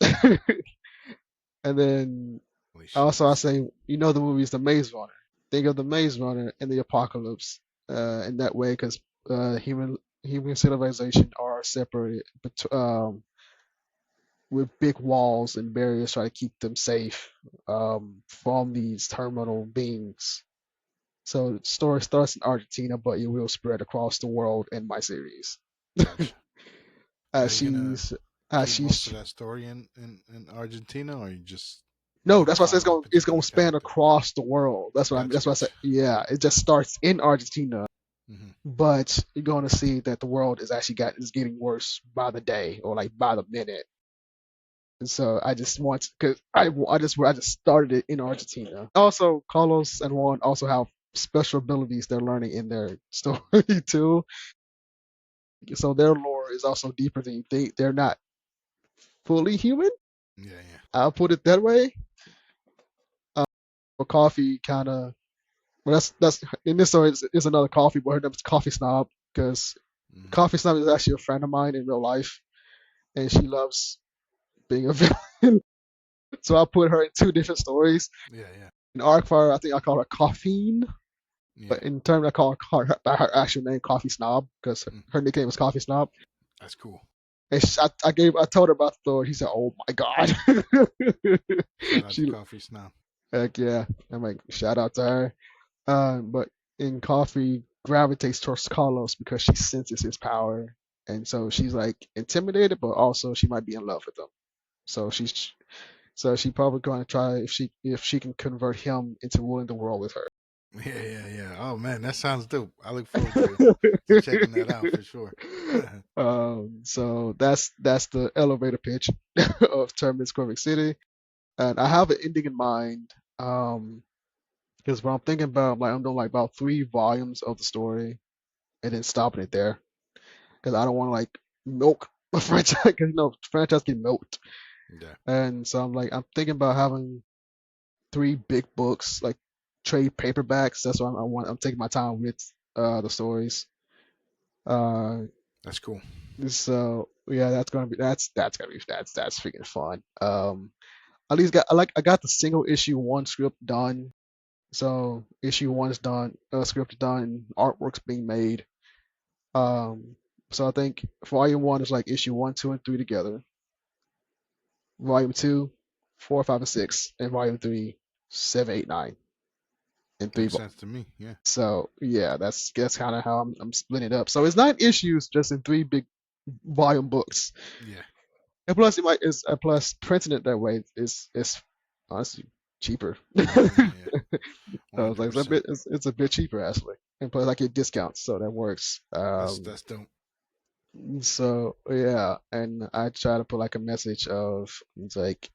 And then Holy also I shit. say, you know, the movie is The Maze Runner. Think of The Maze Runner and the apocalypse in that way, because human civilization are separated with big walls and barriers try to keep them safe from these terminal beings. So the story starts in Argentina, but it will spread across the world in my series. Gotcha. Are as you gonna she's as keep most of she's that story in Argentina, or you just no, that's why I said follow a it's particular gonna span character? across the world. Gotcha, That's what I said. gotcha. Yeah, it just starts in Argentina, Hmm. but you're gonna see that the world is getting worse by the day or like by the minute. And so I just want because I just started it in Argentina. Also, Carlos and Juan also have special abilities they're learning in their story too. So their lore is also deeper than you think. They're not fully human. Yeah, yeah. I'll put it that way. But coffee kind of well, that's in this story is another coffee, but her name is Coffee Snob because Hmm. Coffee Snob is actually a friend of mine in real life, and she loves being a villain. So I put her in two different stories. Yeah, yeah, In Arcfire, I think I call her Caffeine, yeah. but in terms I call her by her actual name Coffee Snob because Mm. her nickname was Coffee Snob. That's cool. And I told her about the story. She said, "Oh my god." Shout out to She Coffee Snow. heck yeah. I'm like shout out to her. But in Coffee gravitates towards Carlos because she senses his power, and so she's like intimidated, but also she might be in love with him. So she probably going to try if she can convert him into ruling the world with her. Yeah, yeah, yeah. Oh man, that sounds dope. I look forward to checking that out for sure. So that's the elevator pitch of Terminus Corvic City, and I have an ending in mind. Because what I'm thinking about, like I'm doing like about 3 volumes of the story, and then stopping it there. Because I don't want to like milk a franchise. Because franchise get milked, Yeah, and so I'm thinking about having 3 big books, like trade paperbacks. That's what I'm taking my time with the stories. Uh, that's cool. so yeah, that's freaking fun. At least I got the single issue one script done. So issue one is done, script done, artwork's being made. Um, so I think volume one is like issue one, two, and three together. Volume two, four, five, and six, and volume three, seven, eight, nine, and three. Makes sense to me. Yeah, So yeah, that's kind of how I'm splitting it up. So it's 9 issues just in 3 big volume books. yeah, And plus, plus printing it that way is honestly cheaper. yeah, yeah. I One was hundred like, percent. it's a bit cheaper actually, and plus I get discounts, so that works. That's dope. So yeah, and I try to put like a message of it's like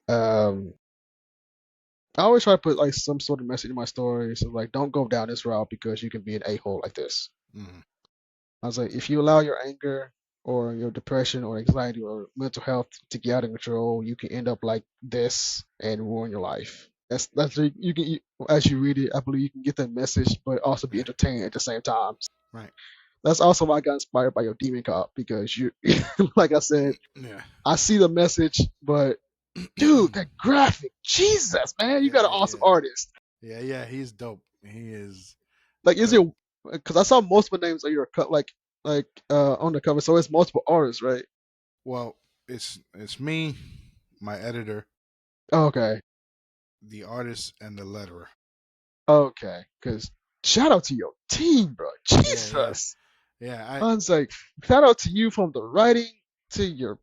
um I always try to put like some sort of message in my stories of like don't go down this route because you can be an a-hole like this. Hmm. I was like, if you allow your anger or your depression or anxiety or mental health to get out of control, you can end up like this and ruin your life. That's you can as you read it, I believe you can get that message, but also be Yeah, entertained at the same time. right. That's also why I got inspired by your Demon Cop because you, like I said, Yeah, I see the message, but dude, that graphic, Jesus, man, you yeah, got an yeah, awesome artist. yeah, yeah. He's dope. He is Like, is it? dope. Because I saw multiple names on your cut, like on the cover, so it's multiple artists, right? Well, it's me, my editor, Okay, the artist, and the letterer. okay. Because shout out to your team, bro. Yeah, yeah, Jesus, yeah. I was like, shout out to you from the writing to your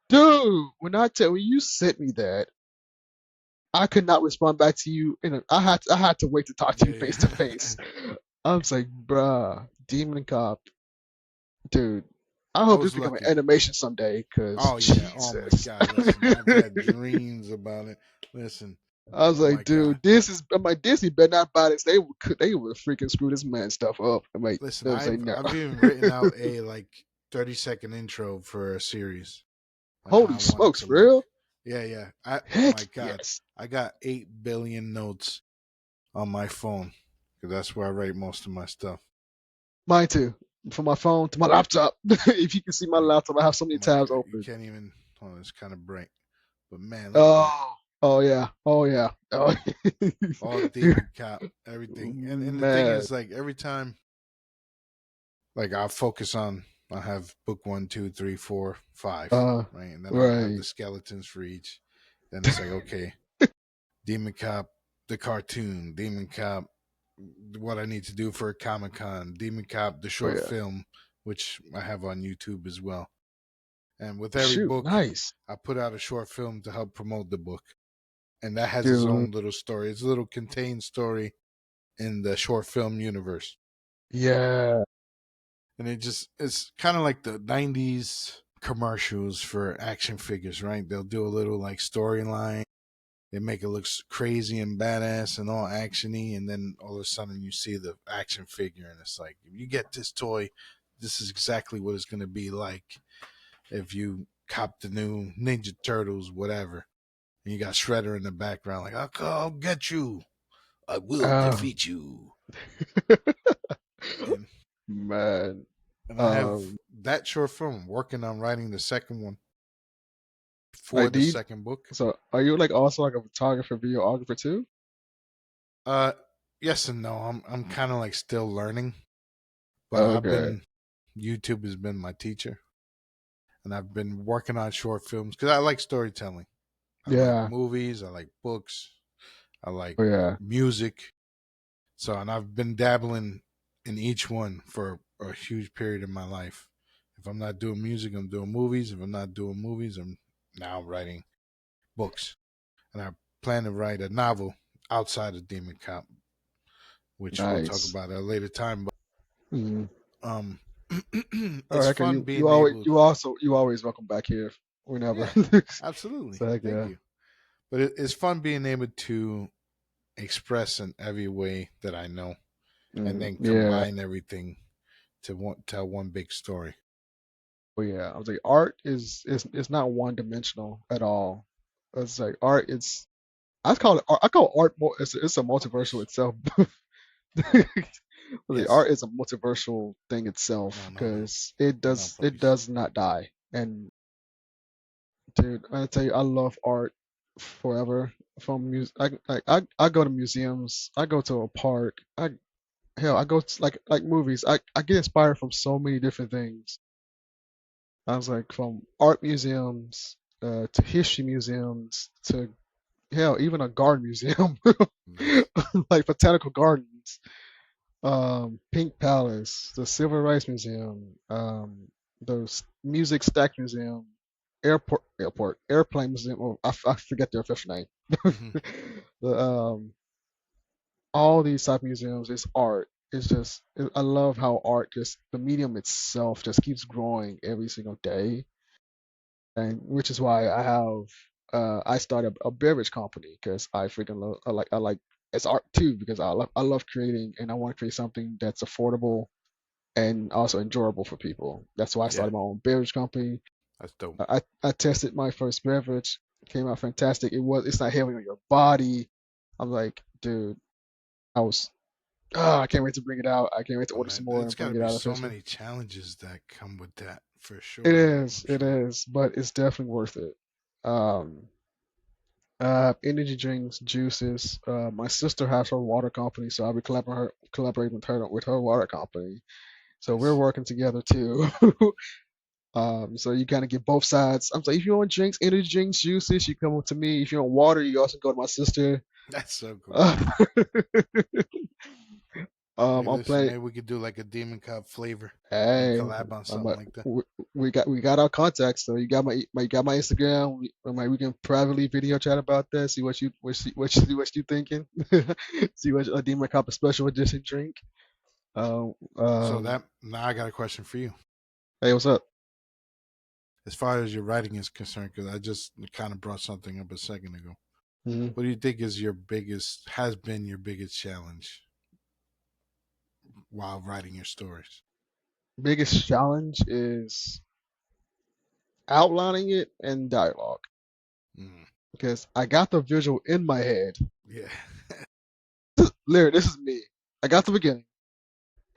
dude. When you sent me that, I could not respond back to you. I had to wait to talk to Yeah, you face to yeah. face. I was like, bruh, Demon Cop, dude. I I hope this was become an lucky. animation someday, cause Oh yeah. Oh my Jesus. God. Listen, I've had dreams about it. Listen. I was Oh my like, God. dude, I'm like, Disney better not buy this. They would freaking screw this man stuff up. I'm like, Listen. they would say I've no. I've even written out a like 30-second intro for a series on how Holy I want it smokes, to for look. real? Yeah, yeah. Heck My God. yes. I got 8 billion notes on my phone because that's where I write most of my stuff. Mine too. From my phone to my laptop. If you can see my Like, laptop, I have so oh many my tabs God, you open. can't even. Oh, it's kind of bright. But man, look at that. Oh, oh yeah, oh yeah. Oh. All demon cop, everything. And the thing Man. is, like every time, like I'll focus on I have book one, two, three, four, five, Uh, right? And then I'll have the right. skeletons for each. Then it's like, okay, Demon Cop, the cartoon, Demon Cop, what I need to do for a Comic Con, Demon Cop, the Oh short yeah. film, which I have on YouTube as well. And with every Shoot, book, nice, I put out a short film to help promote the book. And that has its dude. own little story. It's a little contained story in the short film universe. Yeah, And it's kind of like the 90s commercials for action figures, right? They'll do a little like storyline. They make it look crazy and badass and all actiony, and then all of a sudden you see the action figure, and it's like, if you get this toy, this is exactly what it's going to be like if you cop the new Ninja Turtles, whatever. And you got Shredder in the background, like, I'll get you. I will um, defeat you. And man. and I have Um, that short film. I'm working on writing the second one for like, the second book. so are you like also like a photographer, videographer too? Uh, yes and no. I'm kind of like still learning, but I've Okay. been YouTube has been my teacher, and I've been working on short films because I like storytelling. I like Yeah. movies. I like books. I like Oh yeah. music. So, and I've been dabbling in each one for a huge period of my life. If I'm not doing music, I'm doing movies. If I'm not doing movies, I'm now writing books. And I plan to write a novel outside of Demon Cop, which we'll talk Nice. about at a later time. But Mm. um, All it's right. Okay. fun You being always able. you always welcome back here whenever. Yeah, absolutely. So heck Thank yeah. you. But it's fun being able to express in every way that I know, and then Yeah. combine everything to tell one big story. Oh yeah. I was like, art is not one dimensional at all. It's like art. It's I call it art. I call art more. It's a Of multiversal course. itself. The Yes. art is a multiversal thing itself No, no, no. because No, it please. does not die. And dude, I tell you, I love art forever. From music, I go to museums. I go to a park. I go to like movies. I get inspired from so many different things. I was like from art museums to history museums to hell even a garden museum Nice. like botanical gardens, Pink Palace, the Civil Rights Museum, the Music Stack Museum, Airplane Museum. Oh, I forget their official name. Hmm. The all these type of museums is art. It's just I love how art just the medium itself just keeps growing every single day, and which is why I started a beverage company because I freaking love I like it's art too because I love creating and I want to create something that's affordable and also enjoyable for people. That's why I Yeah, started my own beverage company. that's dope. I tested my first beverage, came out fantastic. It's not heavy on your body. I'm like, dude, I was I can't wait to bring it out. I can't wait to Oh order some man, more it's and got bring to it be out so officially. many challenges that come with that for sure. I'm It sure. is, but it's definitely worth it. Um, Energy drinks, juices. My sister has her water company, so I'll be collaborating with her water company. So we're Nice. working together too. So you kind of get both sides. I'm like, if you want drinks, energy drinks, juices, you come up to me. If you want water, you also go to my sister. That's so cool. Uh, Hey, I'm listen, playing. maybe we could do like a Demon Cup flavor and Hey, collab on I'm, something like that. we got our contacts. So you got my Instagram. We can privately video chat about that. See what you thinking. See what a Demon Cup special edition drink. Um, So um, that now I got a question for you. hey, what's up? As far as your writing is concerned, because I just kind of brought something up a second ago. Mhm. What do you think is your biggest has been your biggest challenge while writing your stories? Biggest challenge is outlining it and dialogue Mm, because I got the visual in my head. yeah, Larry, this is me. I got the beginning.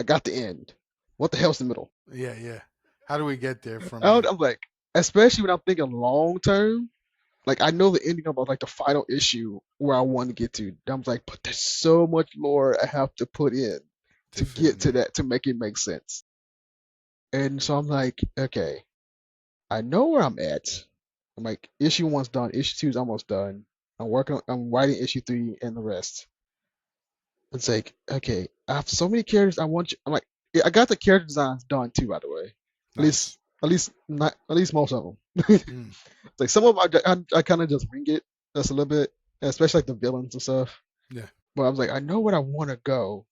I got the end. What the hell's the middle? yeah, yeah. How do we get there from there? I'm like, especially when I'm thinking long term. Like I know the ending of like the final issue where I want to get to. I'm like, but there's so much lore I have to put in To to fit get in to there. that to make it make sense. And so I'm like, okay, I know where I'm at. I'm like, issue one's done, issue two's almost done. I'm writing issue three and the rest. It's like, okay, I have so many characters I want you. I'm like, yeah, I got the character designs done too, by the way. At least, Nice. not, at least most of them. It's Mm. like some of them I kind of just wing it just a little bit, especially like the villains and stuff. Yeah. But I was like, I know where I want to go,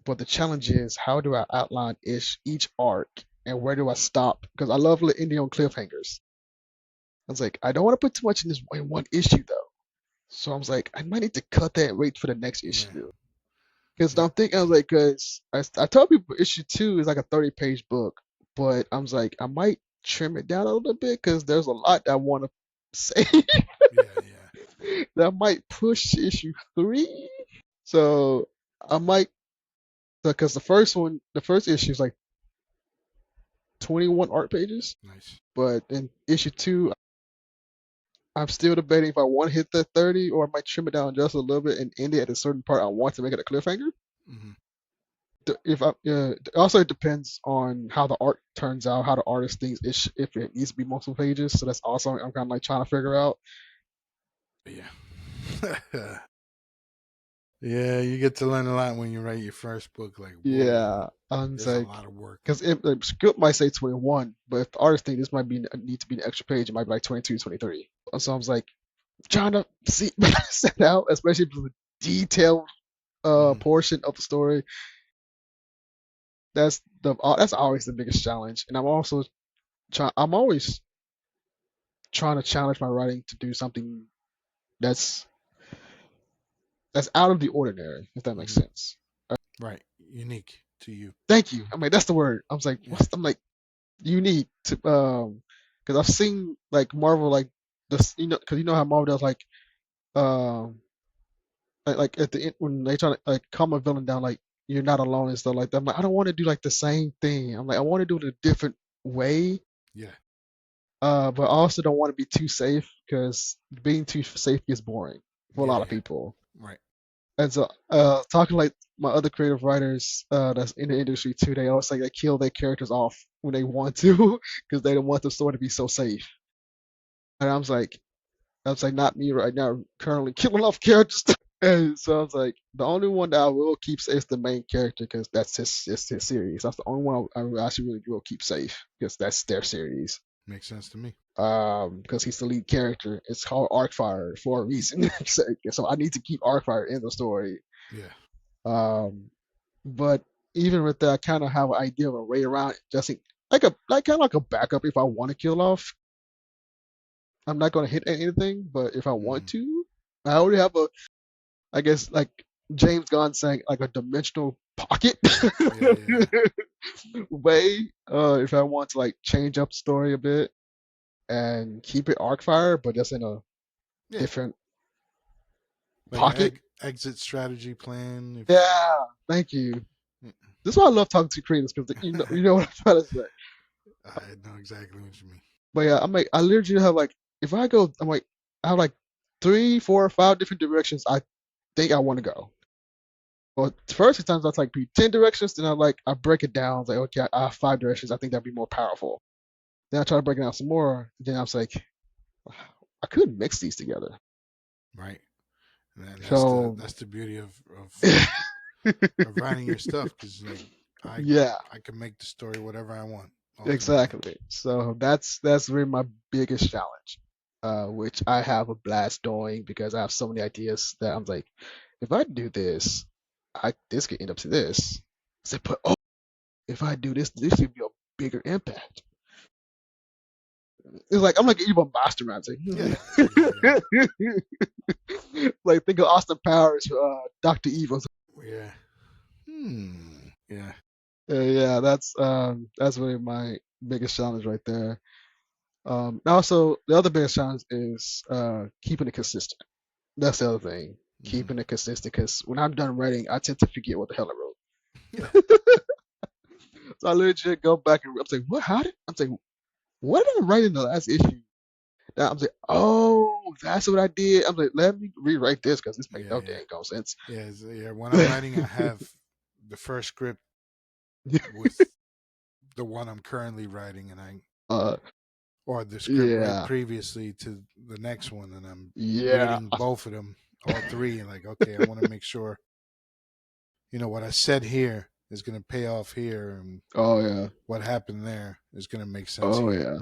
but the challenge is how do I outline each arc and where do I stop? Because I love ending on cliffhangers. I was like, I don't want to put too much in this in one issue though. So I was like, I might need to cut that and wait for the next Yeah. issue. Because Yeah. I'm thinking, I was like, because I tell people issue two is like a 30-page book, but I was like, I might trim it down a little bit because there's a lot I want to say Yeah. Yeah. that might push issue three. So I might, because the first issue is like 21 art pages, Nice. but in issue two, I'm still debating if I want to hit the 30 or I might trim it down just a little bit and end it at a certain part I want to make it a cliffhanger. Hmm. If I also it depends on how the art turns out, how the artist thinks if it needs to be multiple pages. So that's also I'm kind of like trying to figure out. Yeah. Yeah, you get to learn a lot when you write your first book. Like, whoa, Yeah, I'm there's a like lot of work. because if the script might say 21, but if the artist thinks this might be need to be an extra page, it might be like 22, 23. So I was like trying to see set out, especially for the detailed Hmm. portion of the story. That's always the biggest challenge, and I'm always trying to challenge my writing to do something that's that's out of the ordinary, if that makes Hmm. sense. Right. Unique to you. Thank you. I mean, that's the word. I was like, Yeah. I'm like unique to because I've seen like Marvel like this, because you know how Marvel does um like at the end when they try to like calm a villain down, like you're not alone and stuff like that. I'm like, I don't want to do like the same thing. I'm like, I want to do it a different way. Yeah. But I also don't want to be too safe because being too safe gets boring for a Yeah. lot of Yeah. people. Right. And so, talking like my other creative writers that's in the industry too, they always like they kill their characters off when they want to because they don't want the story to be so safe. And I was like, not me right now. I'm currently killing off characters. And so I was like, the only one that I will keep safe is the main character because that's his series. That's the only one I actually really will keep safe because that's their series. Makes sense to me. Because he's the lead character. It's called Arcfire for a reason. So I need to keep Arcfire in the story. Yeah. Um, but even with that, I kind of have an idea of a way around it, just like kind of like a backup if I want to kill off. I'm not gonna hit anything, but if I want Hmm. to, I already have I guess like James Gunn saying like a dimensional pocket Yeah. Yeah. way. If I want to like change up the story a bit and keep it Arcfire, but just in a Yeah. different Like an pocket. exit strategy plan. If Yeah, thank you. This is why I love talking to creators because you know what I'm trying to say. I know exactly what you mean. But yeah, I'm like, I literally have like, if I go, I'm like, I have like three, four, five different directions I think I want to go. Well, first sometimes that's like be 10 directions, then I break it down. It's like, okay, I have five directions. I think that'd be more powerful. Then I try to break it down some more. Then I was like, I could mix these together. Right. And then So, that's the beauty of writing your stuff because like I yeah, I can make the story whatever I want ultimately. exactly. So that's really my biggest challenge, which I have a blast doing because I have so many ideas that I'm like, if I do this, this could end up to this. So, but oh, if I do this, this could be a bigger impact. It's like I'm like evil mastermind. Yeah. Yeah. Like, like think of Austin Powers, Doctor Evil. Yeah. Hmm. Yeah. Yeah, that's really my biggest challenge right there. Also, the other biggest challenge is keeping it consistent. That's the other thing, Hmm. keeping it consistent. Because when I'm done writing, I tend to forget what the hell I wrote. Yeah. So I legit go back and I'm like, what? How did I'm like, what did I write in the last issue? Now I'm like, oh, that's what I did. I'm like, let me rewrite this because this makes Yeah. no Yeah. dang go sense. Yeah. Yeah. When I'm writing, I have the first script with the one I'm currently writing, and I Uh, or the script right yeah, previously to the next one, and I'm yeah. reading both of them, all three, and like, okay, I want to make sure what I said here is going to pay off here, and Oh yeah. what happened there is going to make sense Oh here. yeah.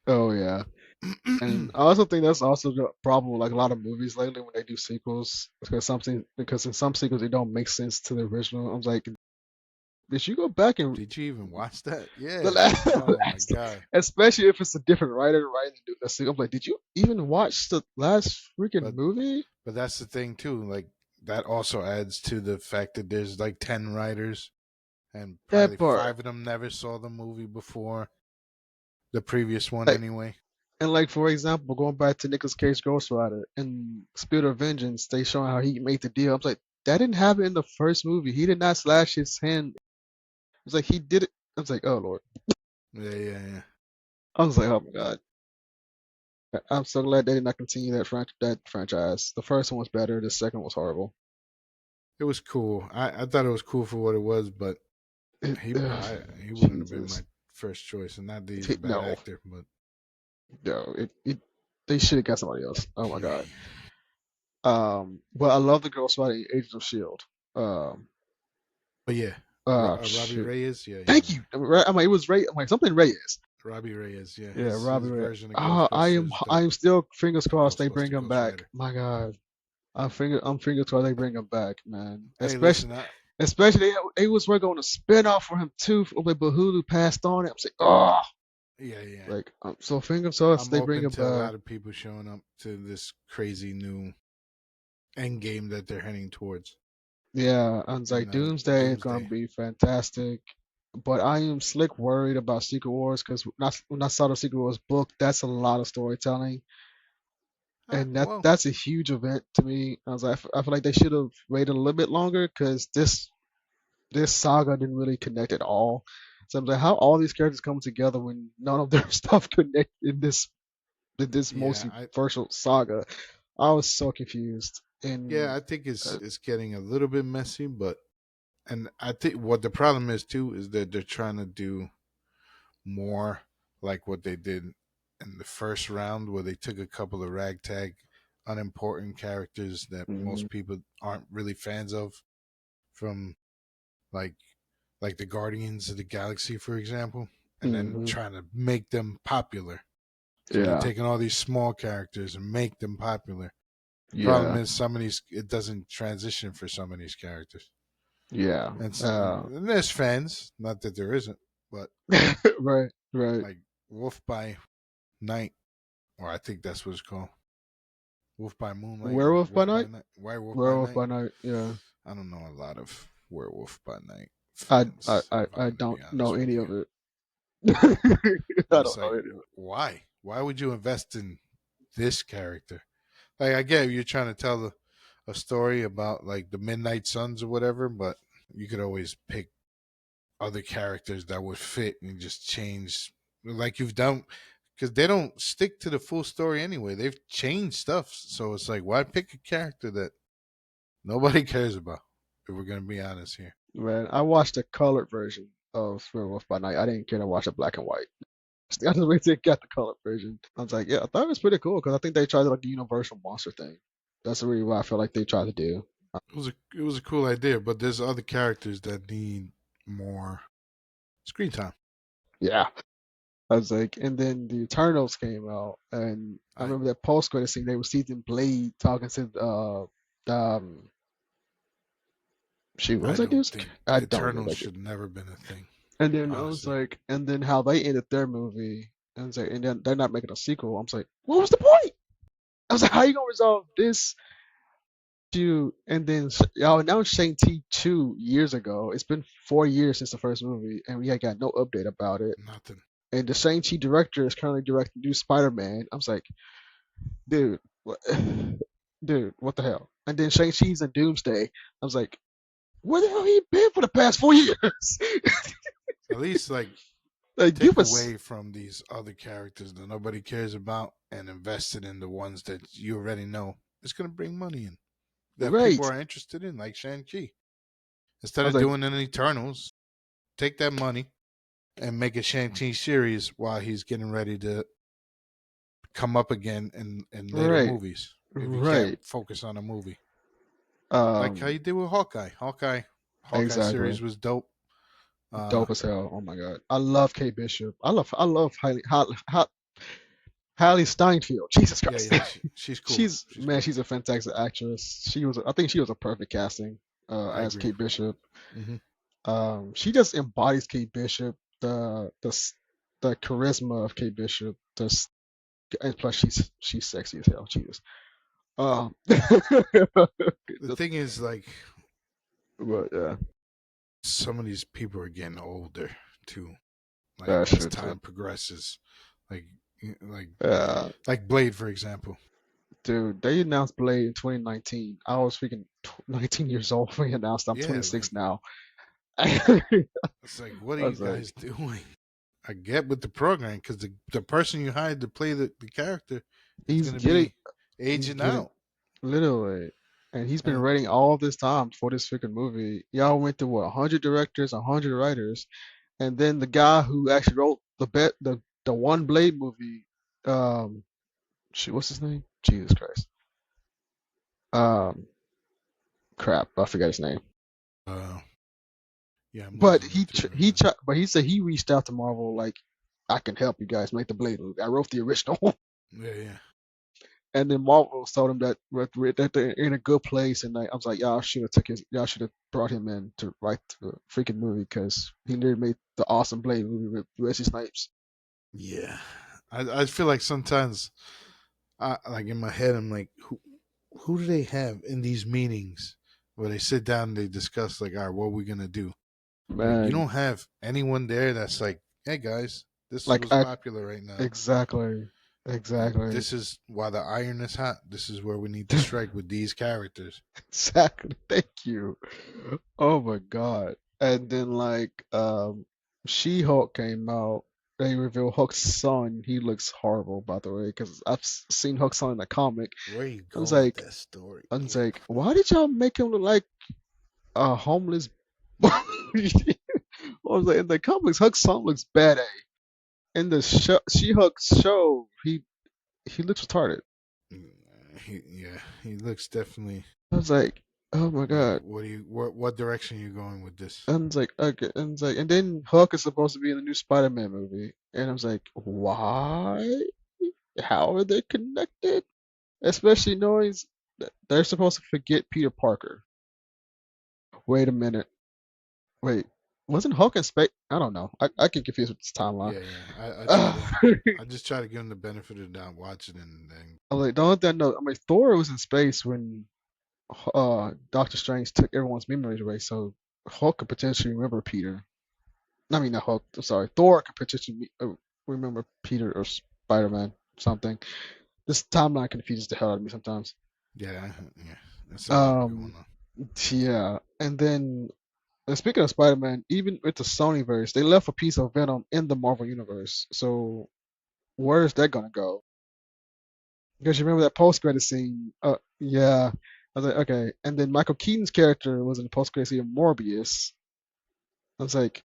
Oh yeah. And I also think that's also the problem with like a lot of movies lately when they do sequels because in some sequels it don't make sense to the original. I was like, did you go back and Did you even watch that? the Yeah. last, Oh my god. especially if it's a different writer writing the sequel? I'm like, did you even watch the last freaking But movie? that's the thing too. Like that also adds to the fact that there's like 10 writers, and That probably part. five of them never saw the movie before the previous one Like anyway. and like for example, going back to Nicolas Cage Ghost Rider and Spirit of Vengeance, they showing how he made the deal. I was like, that didn't happen in the first movie. He did not slash his hand. It was like he did it. I was like, oh lord. Yeah, yeah, yeah. I was like, oh my god. I'm so glad they did not continue that franchise. The first one was better. The second was horrible. It was cool. I thought it was cool for what it was, but It, he wouldn't have been Jesus. my first choice. And not that he's a bad No, actor, but no. They should have got somebody else. Oh my god. But I love the Ghost Rider in Agents of Shield. Um, but yeah, Robbie shoot. Reyes. Yeah, yeah, Thank you. I'm like, it was Ray. I'm like something Reyes. Robbie Reyes. Yeah, Yeah, his Robbie Reyes. version of I am. Ghostbusters is I dope. am still fingers crossed they bring Ghostbuster him Ghost back. Rider. My God, I'm fingers crossed they bring him back, man. Hey, listen, Especially they was working on a spinoff for him too, but Hulu passed on it. I'm like, oh, yeah, yeah. like so fingers crossed I'm they bring open him to a back. lot of people showing up to this crazy new end game that they're heading towards. Yeah, and it's And like Doomsday is gonna Doomsday. be fantastic. But I am slick worried about Secret Wars because when I saw the Secret Wars book, that's a lot of storytelling, and Well, that's a huge event to me. I was like, I feel like they should have waited a little bit longer because this saga didn't really connect at all. So I'm like, how all these characters come together when none of their stuff connect in this yeah, multiversal saga? I was so confused. yeah, And I think uh, it's getting a little bit messy, but and I think what the problem is too is that they're trying to do more like what they did in the first round, where they took a couple of ragtag, unimportant characters that mhm, most people aren't really fans of, from like the Guardians of the Galaxy, for example, and then mhm, trying to make them popular. So they're yeah, taking all these small characters and make them popular. The problem yeah, is some of these it doesn't transition for some of these characters. yeah. And there's fans, not that there isn't, but Right, right. like Wolf by Night, or I think that's what it's called, Wolf by Moonlight or Werewolf by Wolf by Night? Night, Werewolf by Werewolf Night. by Night, yeah. I don't know a lot of Werewolf by Night I I fans, I, if I'm I going to don't be know honest with any you. of it. But I it's don't know like, any of why? Why would you invest in this character? Like, I get you're trying to tell a story about like the Midnight Suns or whatever, but you could always pick other characters that would fit and just change, like you've done, because they don't stick to the full story anyway. They've changed stuff, so it's like, why pick a character that nobody cares about? If we're gonna be honest here, it. Man, I watched the colored version of Werewolf by Night. I didn't care to watch the black and white. I just waited to get the colored version. I was like, yeah, I thought it was pretty cool because I think they tried like the Universal monster thing. That's really what I feel like they tried to do. it was a cool idea, but there's other characters that need more screen time. Yeah. I was like, and then the Eternals came out, and I I remember that post credit scene. They were Stephen Blade talking to shoot, what was I that don't dude's? think I don't remember Eternals that dude. should never been a thing, And then I was honestly. like, and then how they ended their movie, and it's like, and then they're not making a sequel. I'm like, what was the point? I was like, how you gonna resolve this issue? And then y'all announced Shang-Chi 2 years ago. It's been 4 years since the first movie, and we had got no update about it. Nothing. And the Shang-Chi director is currently directing new Spider-Man. I was like, dude, what, dude, what the hell? And then Shang-Chi's in Doomsday. I was like, where the hell he been for the past 4 years? At least like Like, give take us away from these other characters that nobody cares about and invest it in the ones that you already know it's going to bring money in, that people right. are interested in, like Shang-Chi. Instead I was of like, doing an Eternals, take that money, and make a Shang-Chi series while he's getting ready to come up again in later Right, movies if he can't right. focus on a movie. Like how Um, you did with Hawkeye. Hawkeye exactly. series was dope. Uh, Dope as hell. Oh my god, I love Kate Bishop. I love Hailey Steinfeld. Jesus yeah, Christ, yeah, she's cool. she's She's man, cool. she's a fantastic actress. I think she was a perfect casting I as agree. Kate Bishop. Hmm. She just embodies Kate Bishop, the charisma of Kate Bishop. And plus she's sexy as hell. Jesus. Um, The just, thing is, like, but yeah, some of these people are getting older too. Like that's as true too. time progresses, like like Yeah, like Blade, for example. dude, they announced Blade in 2019. I was freaking 19 years old when they announced. I'm Yeah, 26 like now. I it's like, what are you was like, guys doing? I get with the program because the person you hired to play the character is he's going to getting, be he's aging getting out. literally, and he's been And writing all this time for this freaking movie. Y'all went through what 100 directors, 100 writers, and then the guy who actually wrote the one Blade movie, shoot, what's his name? Jesus Christ. Um, crap, I forgot his name. uh, yeah, I'm But losing it he too tr- right he now. tr- but he said he reached out to Marvel like, I can help you guys make the Blade movie. I wrote the original, Yeah, yeah, and then Marvel told him that they're in a good place, and I was like, y'all should have brought him in to write the freaking movie because he literally made the awesome Blade movie with Wesley Snipes. yeah. I feel like sometimes, like in my head, I'm like, who do they have in these meetings where they sit down and they discuss like, all right, what are we gonna do? Like, you Man, don't have anyone there that's like, hey guys, this is like what's popular right now. exactly, Like, exactly. this is why the iron is hot. This is where we need to strike with these characters. Exactly. Thank you. Oh my God. And then She-Hulk came out. They revealed Hulk's son. He looks horrible, by the way, because seen Hulk's son in the comic. Where you I was going with like, that story? I was like, why did y'all make him look like a homeless? I was like, in the comics, Hulk's son looks bad. In the She-Hulk show, he looks retarded. Yeah, he looks definitely I was like, oh my like. God. What direction are you going with this? And it's like, okay, and it's like, and then Hulk is supposed to be in the new Spider-Man movie, and I was like, why? How are they connected? Especially knowing that they're supposed to forget Peter Parker. Wait a minute, wait, wasn't Hulk in space? I don't know. I get confused with this timeline. Yeah, yeah. I try I to. I just try to give him the benefit of the doubt, watch it, and was like, the only thing I know, I mean, Thor was in space when Doctor Strange took everyone's memories away, so Hulk could potentially remember Peter. I mean, not Hulk. I'm sorry. Thor could potentially remember Peter or Spider Man something. This timeline confuses the hell out of me sometimes. yeah, yeah. That's a lot going Um, on. yeah. And then, speaking of Spider Man, even with the Sony verse, they left a piece of Venom in the Marvel universe. So where is that gonna go? Because you remember that post credit scene? Yeah. I was like, okay. And then Michael Keaton's character was in the post credit scene of Morbius. I was like,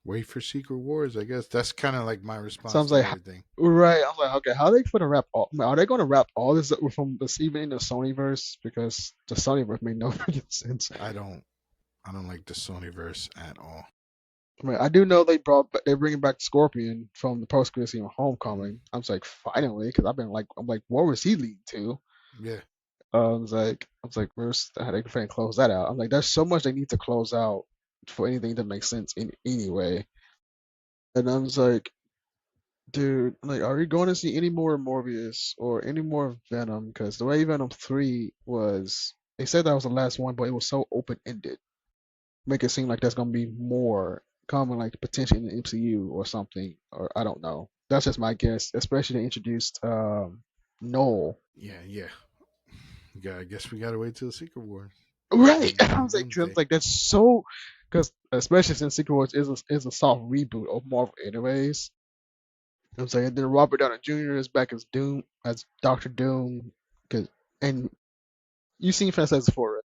Wait for Secret Wars. I guess that's kind of like my so I response was to like, everything. right. I was like, okay, how are they going to wrap all? Are they going to wrap all this up from this even in the Sonyverse? Because the Sonyverse made no freaking sense. I don't. I don't like the Sonyverse at all. I mean, I do know they're bringing back Scorpion from the post credit scene of Hmm. Homecoming. I was like, finally, because I'm like, what was he leading to? Yeah, I was like, where's how they can close that out? I'm like, there's so much they need to close out for anything to make sense in any way. And I was like, dude, like, are we going to see any more Morbius or any more Venom? Because the way Venom 3 was, they said that was the last one, but it was so open ended. Make it seem like there's going to be more coming, like potentially in the MCU or something, or I don't know. That's just my guess, especially they introduced Noel. yeah, yeah. Yeah, I guess we gotta wait till the Secret Wars Right. on I Doomsday. was like, that's so, because especially since Secret Wars is a soft reboot of Marvel, anyways. I'm saying then Robert Downey Jr. is back as Doom, as Doctor Doom, cause and you seen Fantastic Four, right?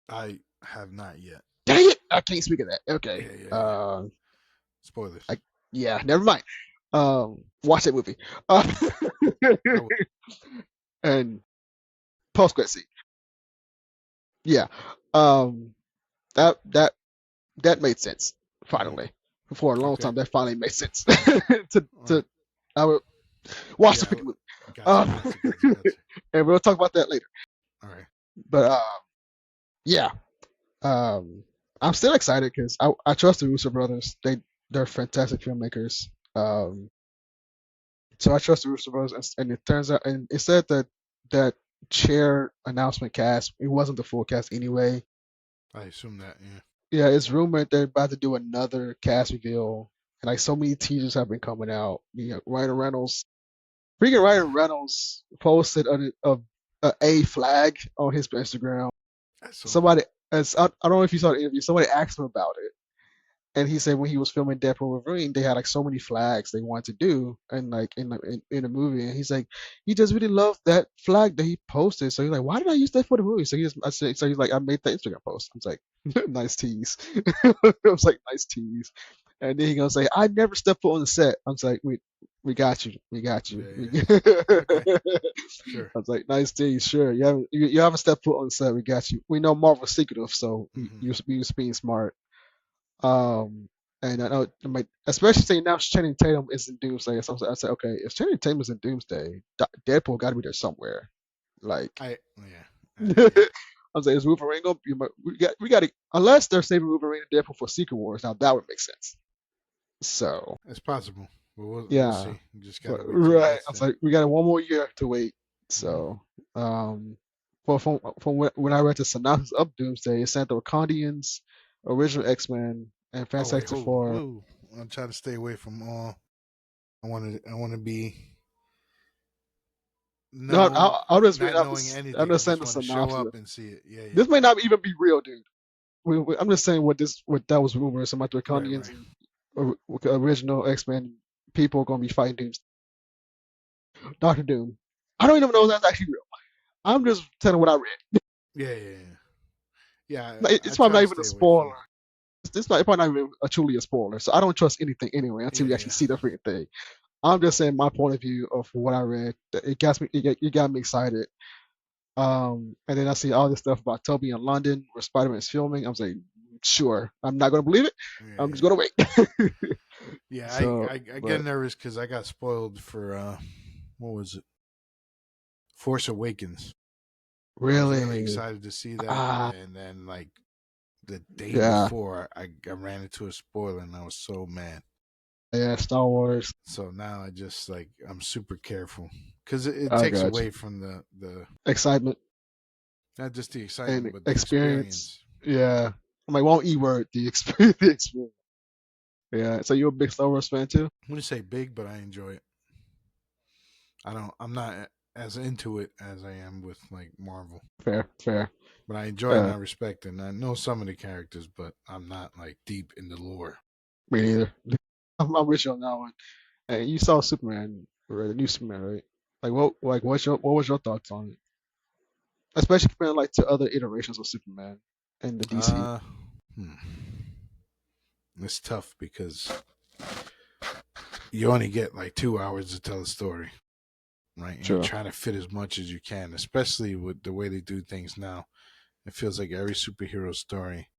I have not yet. Dang it! I can't speak of that. Okay. Yeah, yeah, yeah. Spoilers. I yeah, never mind. Watch that movie. Uh, I will. and post credit scene. Yeah. Um, that that that made sense Hmm. finally. For a long Okay. time, that finally made sense. All right. To I would watch the Yeah. freaking movie. Gotcha. Um, Gotcha. Gotcha. Gotcha. and we'll talk about that later. All right. But yeah. Um, I'm still excited because I trust the Russo brothers. They're fantastic filmmakers. Um, so I trust the Russo brothers, and it turns out, and it said that that chair announcement cast, it wasn't the full cast anyway. I assume that. Yeah. Yeah, it's rumored they're about to do another cast reveal, and like so many teasers have been coming out. Ryan Reynolds, freaking Ryan Reynolds posted a flag on his Instagram. I saw that. Somebody, I don't know if you saw the interview. Somebody asked him about it, and he said when he was filming Deadpool Wolverine, they had like so many flags they wanted to do, and like in the movie, and he's like, he just really loved that flag that he posted. So he's like, why did I use that for the movie? So he's like, I made that Instagram post. I was like, nice tease. I was like, nice tease. And then he gonna say, I never stepped foot on the set. I was like, we got you, we got you. Yeah. Yeah. Okay. Sure. I was like, nice tease, sure. You haven't stepped foot on the set. We got you. We know Marvel's secretive, so Hmm. you was being smart. Um, and I know, especially saying now Channing Tatum is in Doomsday. So I said, okay, if Channing Tatum is in Doomsday, Deadpool got to be there somewhere. Like, Yeah. I was like, is Wolverine gonna be? We got to, unless they're saving Wolverine and Deadpool for Secret Wars. Now that would make sense. So It's possible, but we'll yeah, see. You just but gotta wait till it right, gets I was there. like, we got one more year to wait. Hmm. So, but from when I read the synopsis of Doomsday, it said the Wakandians, original X-Men, and Oh wait, Fantastic hold. Four. Whoa. I'm trying to stay away from all. I want to be No, no, I'll just read not out knowing this. I'm anything. I just saying just the want to show synopsis. up and see it. Yeah. Yeah. This may not even be real, dude. I'm just saying what that was rumors about the Right. Wakandians Right. and original X-Men people are gonna be fighting Doom, Doctor Doom. I don't even know if that's actually real. I'm just telling what I read. Yeah. Yeah. Yeah. Yeah. I It's probably try not to even a stay away spoiler. from. It's probably not even truly a spoiler. So I don't trust anything anyway until Yeah. we Yeah. actually see the freaking thing. I'm just saying my point of view of what I read. It got me excited. And then I see all this stuff about Toby in London where Spider-Man is filming. I'm like, sure, I'm not gonna believe it. Yeah. I'm just Yeah. gonna wait. Yeah. So, I get but nervous because I got spoiled for what was it? Force Awakens. I was really really, excited to see that, ah, and then like the day yeah, before, I ran into a spoiler, and I was so mad. yeah, Star Wars. So now I just like I'm super careful because it I takes got you. away from the Excitement not just the and excitement but the experience. experience. Yeah, I'm like, won't E-word the experience. The experience. Yeah. So you're a big Star Wars fan too? I wouldn't say big, but I enjoy it. I don't. I'm not as into it as I am with like Marvel, Fair, fair. but I enjoy it and Uh, I respect it. And I know some of the characters, but I'm not like deep in the lore. Me neither. I'm with you on that one. And you saw Superman, or the new Superman, right? What was your thoughts on it? Especially compared like to other iterations of Superman in the DC. Uh, hmm. It's tough because you only get like 2 hours to tell a story, right? And you're Sure. trying to fit as much as you can, especially with the way they do things now. It feels like every superhero story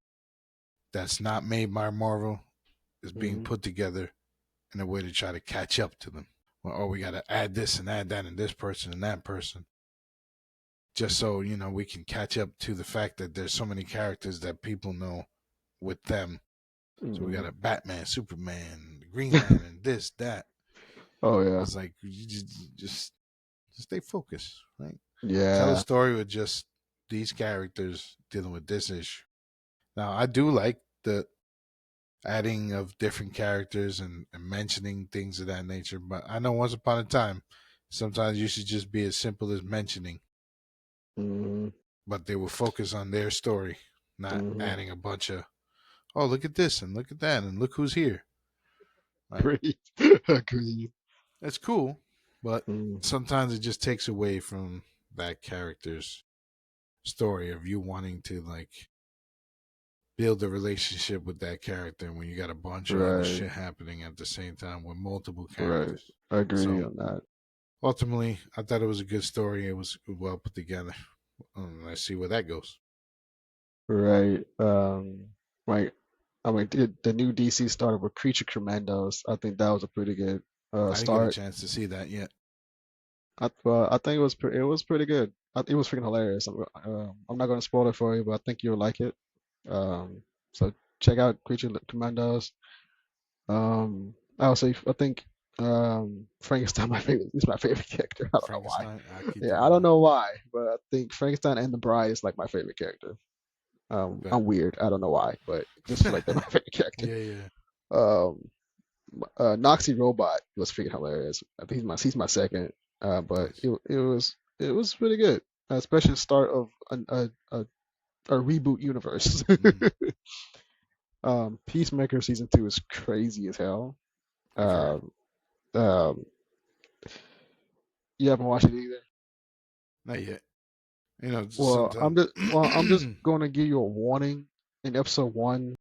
that's not made by Marvel is being Hmm. put together in a way to try to catch up to them. Well, oh, we got to add this and add that and this person and that person, just so we can catch up to the fact that there's so many characters that people know with them. So we Hmm. got a Batman, Superman, Green Lantern, this, that. Oh yeah. It's like you just stay focused, right? Tell a Yeah. story with just these characters dealing with this issue. Now, I do like the adding of different characters and mentioning things of that nature, but I know once upon a time, sometimes you should just be as simple as mentioning, Hmm. but they will focus on their story, not Hmm. adding a bunch of, oh, look at this and look at that and look who's here, right? Agreed. Agreed. That's cool, but Mm. sometimes it just takes away from that character's story of you wanting to like build a relationship with that character when you got a bunch of other Right. shit happening at the same time with multiple Right. characters. I agree So on that. ultimately, I thought it was a good story. It was well put together. Let's see where that goes. Right. Right. I mean, the new DC started with Creature Commandos. I think that was a pretty good I didn't get a start. chance to see that yet. I think it was pretty good. It was freaking hilarious. I'm not going to spoil it for you, but I think you'll like it. So check out Creature Commandos. I think Frankenstein my favorite. He's my favorite character. I don't know why. Frankenstein, I'll keep Yeah, that I in don't mind. know why, but I think Frankenstein and the Bride is like my favorite character. Bet. I'm weird. I don't know why, but just feel like they're my favorite character. Yeah, yeah. Um, Noxy Robot was freaking hilarious. I think he's my second. But Nice. it was really good, especially the start of a reboot universe. Hmm. Peacemaker season 2 is crazy as hell. I've heard. Um, um, you haven't watched it either. Not yet. You know, Well, sometimes I'm just going to give you a warning. In episode 1,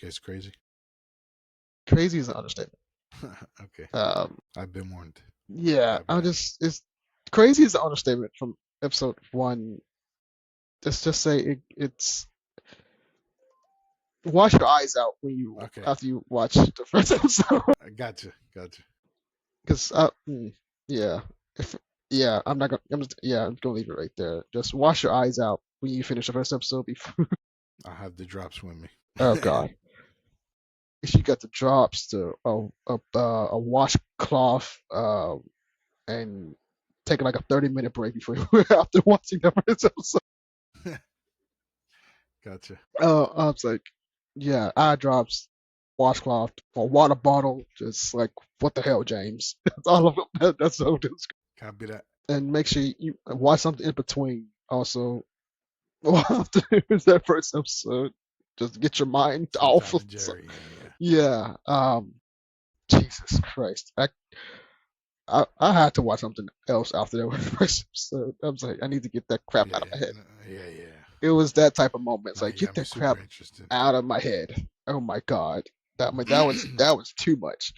gets crazy. crazy is an understatement. Okay. Um, I've been warned. yeah, My bad. it's crazy is an understatement from episode 1. Let's just say it's wash your eyes out when you Okay. after you watch the first episode. I gotcha. Gotcha. Because yeah, if yeah, I'm gonna leave it right there. Just wash your eyes out when you finish the first episode. Before, I'll have the drops with me. oh God, if you got the drops, to a washcloth, and take like a 30-minute break before you after watching the first episode. Gotcha. I was like, yeah, eye drops, washcloth, or water bottle. Just like, what the hell, James? That's all of it. That's all it is. Copy that. And make sure you watch something in between. Also, after that first episode, just to get your mind Some off Tom of. and So, Jerry. Yeah, yeah. yeah. Jesus Christ. I had to watch something else after that first episode. I was like, I need to get that crap Yeah, out of my head. yeah, yeah. It was that type of moment. It's Now like, you get got me that super crap interested. out of my head. Oh my God. That was too much.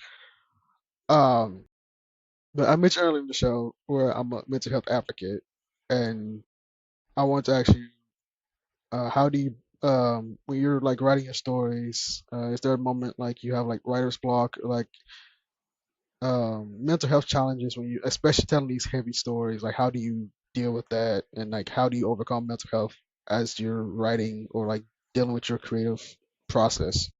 Um, but I mentioned earlier in the show where I'm a mental health advocate, and I want to ask you, how do you, when you're like writing your stories, is there a moment like you have like writer's block, or like mental health challenges when you, especially telling these heavy stories, like how do you deal with that, and like how do you overcome mental health as you're writing or like dealing with your creative process,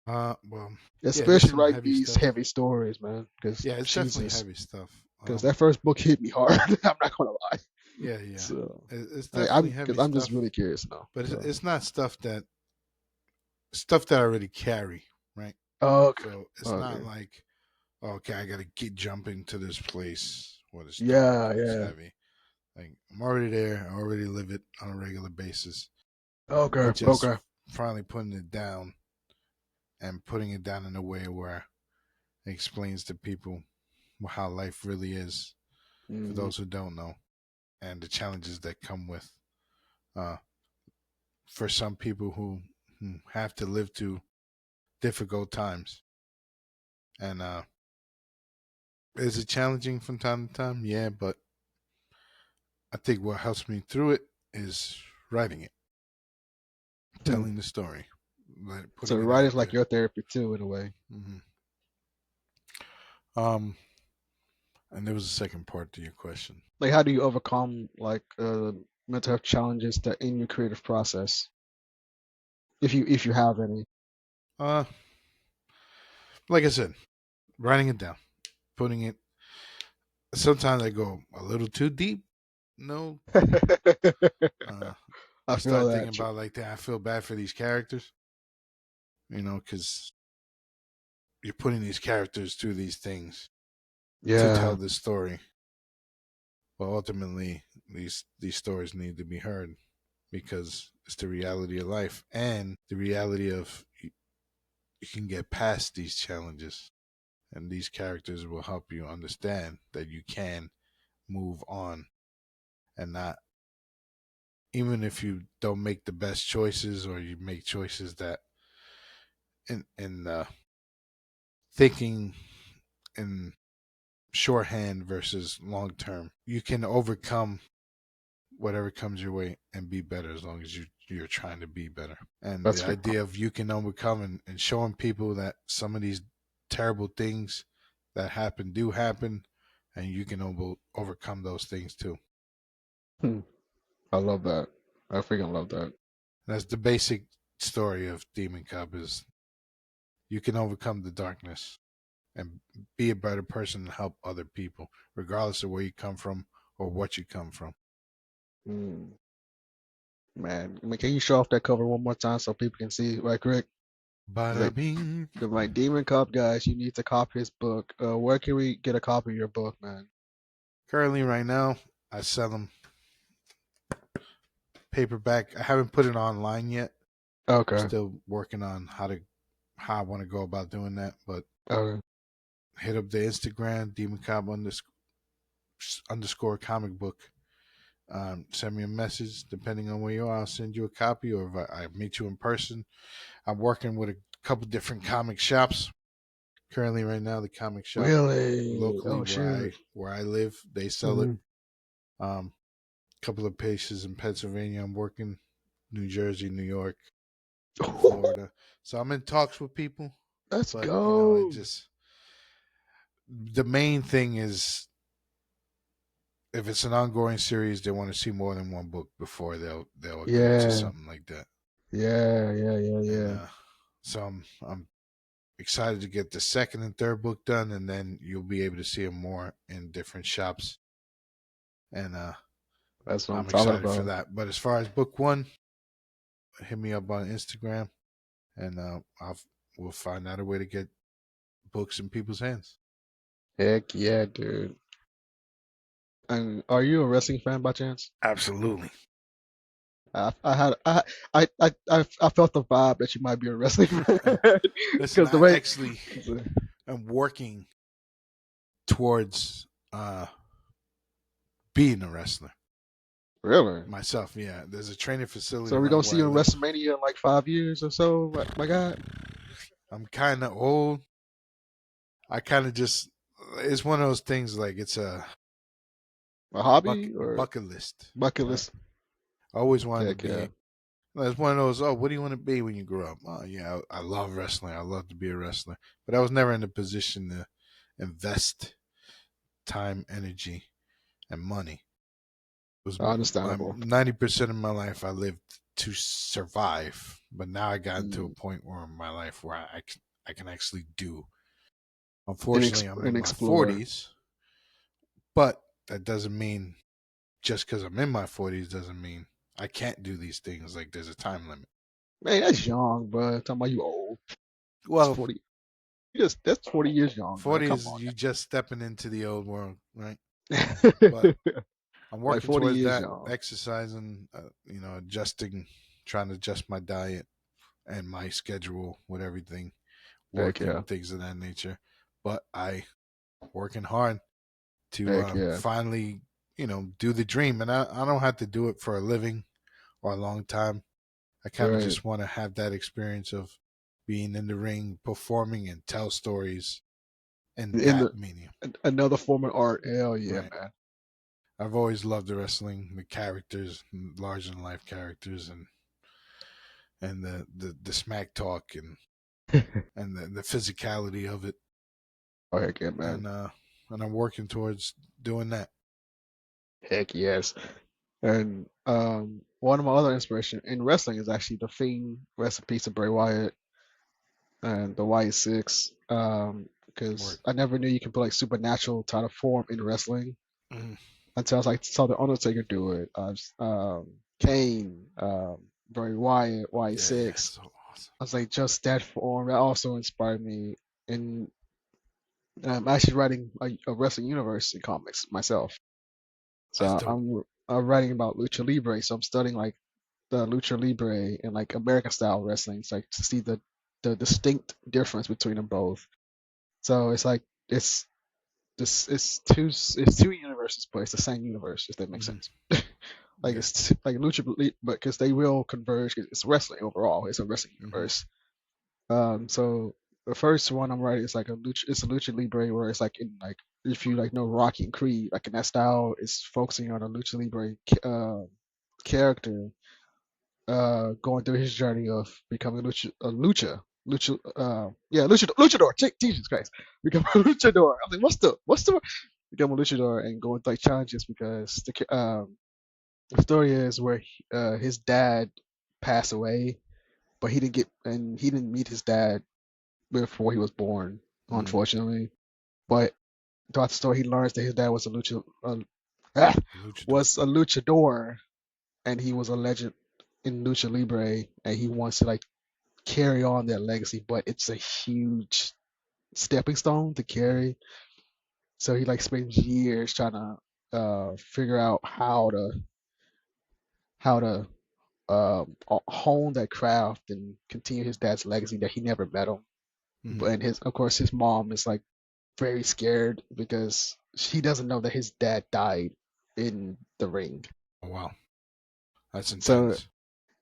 Well, yeah, there's especially some writing heavy these stuff. heavy stories, man, because Yeah, it's definitely Jesus, heavy stuff. because that first book hit me hard. I'm not gonna lie. Yeah, yeah. So It's like, definitely because heavy I'm just stuff, really curious now. but So it's not stuff that I already carry, right? okay, So it's not okay, like, oh, okay, I got to keep jumping to this place where it's dark yeah, and it's yeah, heavy. Like I'm already there. I already live it on a regular basis. okay, It's just okay. finally putting it down and putting it down in a way where it explains to people how life really is for Hmm. those who don't know and the challenges that come with uh, for some people who have to live through difficult times. And is it challenging from time to time? Yeah, but I think what helps me through it is writing it, Hmm. telling the story, So putting it out writing's like there. your therapy too, in a way. Hmm. Um, and there was a second part to your question. Like, how do you overcome like mental health challenges that in your creative process, if you have any? Uh, like I said, writing it down, putting it. Sometimes I go a little too deep. No, uh, I I feel start thinking that. about like that. I feel bad for these characters, because you're putting these characters through these things to tell Yeah. this story. But ultimately, these stories need to be heard because it's the reality of life and the reality of you can get past these challenges, and these characters will help you understand that you can move on and not even if you don't make the best choices or you make choices that in thinking in shorthand versus long term, you can overcome whatever comes your way and be better as long as you're trying to be better. And That's the true. idea of you can overcome and showing people that some of these terrible things that happen do happen, and you can overcome those things too. Hmm. I love that. I freaking love that. That's the basic story of Demon Cub is you can overcome the darkness and be a better person and help other people, regardless of where you come from or what you come from. Mm. Man, I mean, can you show off that cover one more time so people can see right quick? It's Bada like, bing. the like Demon Cop guys, you need to copy his book. Where can we get a copy of your book, man? Currently, right now, I sell them paperback. I haven't put it online yet. I'm Okay. still working on how I want to go about doing that. But Okay. hit up the Instagram Demon Cop underscore comic book. Send me a message depending on where you are. I'll send you a copy, or if I meet you in person. I'm working with a couple different comic shops currently right now. The comic shop Really? locally Oh shoot. where I live, they sell it. Hmm. Couple of places in Pennsylvania. I'm working New Jersey, New York, Florida. So I'm in talks with people, Let's but you know, it go. just the main thing is if it's an ongoing series, they want to see more than one book before they'll agree to Yeah. something like that. Yeah. Yeah. Yeah. And Yeah. so I'm excited to get the second and third book done, and then you'll be able to see them more in different shops. And That's what I'm I'm talking excited for about. that. But as far as book one, hit me up on Instagram, and we'll find out a way to get books in people's hands. Heck yeah, dude. And are you a wrestling fan by chance? Absolutely. I had I felt the vibe that you might be a wrestling fan Listen, because the I way. actually am working towards being a wrestler Really? myself. Yeah, there's a training facility So we're gonna around see where I you in live. WrestleMania in like 5 years or so. My God, I'm kind of old. I kind of just it's one of those things like it's a a hobby or bucket list, bucket right? list? I always wanted to Heck yeah, be. It's one of those. Oh, what do you want to be when you grow up? Oh, yeah, I love wrestling. I love to be a wrestler, but I was never in a position to invest time, energy, and money. It was understandable. 90% of my life I lived to survive, but now I got into a Mm. point where in my life where I can actually do. And Unfortunately, I'm in and my explore. 40s, but that doesn't mean just because I'm in my 40s doesn't mean I can't do these things. Like there's a time limit. Man, that's young, bro. Talking about you old. It's Well, 40. You just that's 40 years young, bro. 40 Come is on you just stepping into the old world, right? now. But I'm Like working 40 towards years that, young. exercising, adjusting, trying to adjust my diet and my schedule with everything, Heck work yeah. and things of that nature. But I working hard to Heck yeah. finally, do the dream. And I don't have to do it for a living or a long time. I kind of Right. just want to have that experience of being in the ring, performing, and tell stories in In that the medium. another form of art. Hell yeah, Right. man. I've always loved the wrestling, the characters, larger than life characters, and the smack talk and the physicality of it, Oh heck yeah, man. and uh, and I'm working towards doing that. Heck yes. And one of my other inspiration in wrestling is actually the Fiend. Rest in peace to Bray Wyatt and the Wyatt Six. Because Work. I never knew you could put like supernatural type of form in wrestling Mm, until I was like saw the Undertaker do it. Kane, Bray Wyatt, Wyatt yeah, yeah, Six. so awesome. I was like, just that form that also inspired me. And I'm actually writing a wrestling universe in comics myself. That's So dope. I'm writing about lucha libre. So I'm studying like the lucha libre and like American style wrestling. It's like to see the distinct difference between them both. So it's like it's two universes, but it's the same universe. If that makes Hmm. sense. Like Yeah. it's like lucha, but because they will converge. 'Cause it's wrestling overall. It's a wrestling Hmm. universe. So the first one I'm writing is like a lucha. It's a lucha libre where it's like in like if you like know Rocky and Creed, like in that style, it's focusing on a lucha libre character going through his journey of becoming luchador. Jesus Christ, become a luchador. I was like, what's the become a luchador and going through like challenges because the story is where his dad passed away, but he didn't meet his dad before he was born, Mm. unfortunately. But throughout the story, he learns that his dad was ah, Luchador. was a luchador, and he was a legend in lucha libre, and he wants to like carry on their legacy, but it's a huge stepping stone to Hmm. carry. So he like spends years trying to figure out how to hone that craft and continue his dad's legacy that he never met him. Hmm. But and his of course his mom is like very scared because she doesn't know that his dad died in the ring. Oh, wow. That's So intense.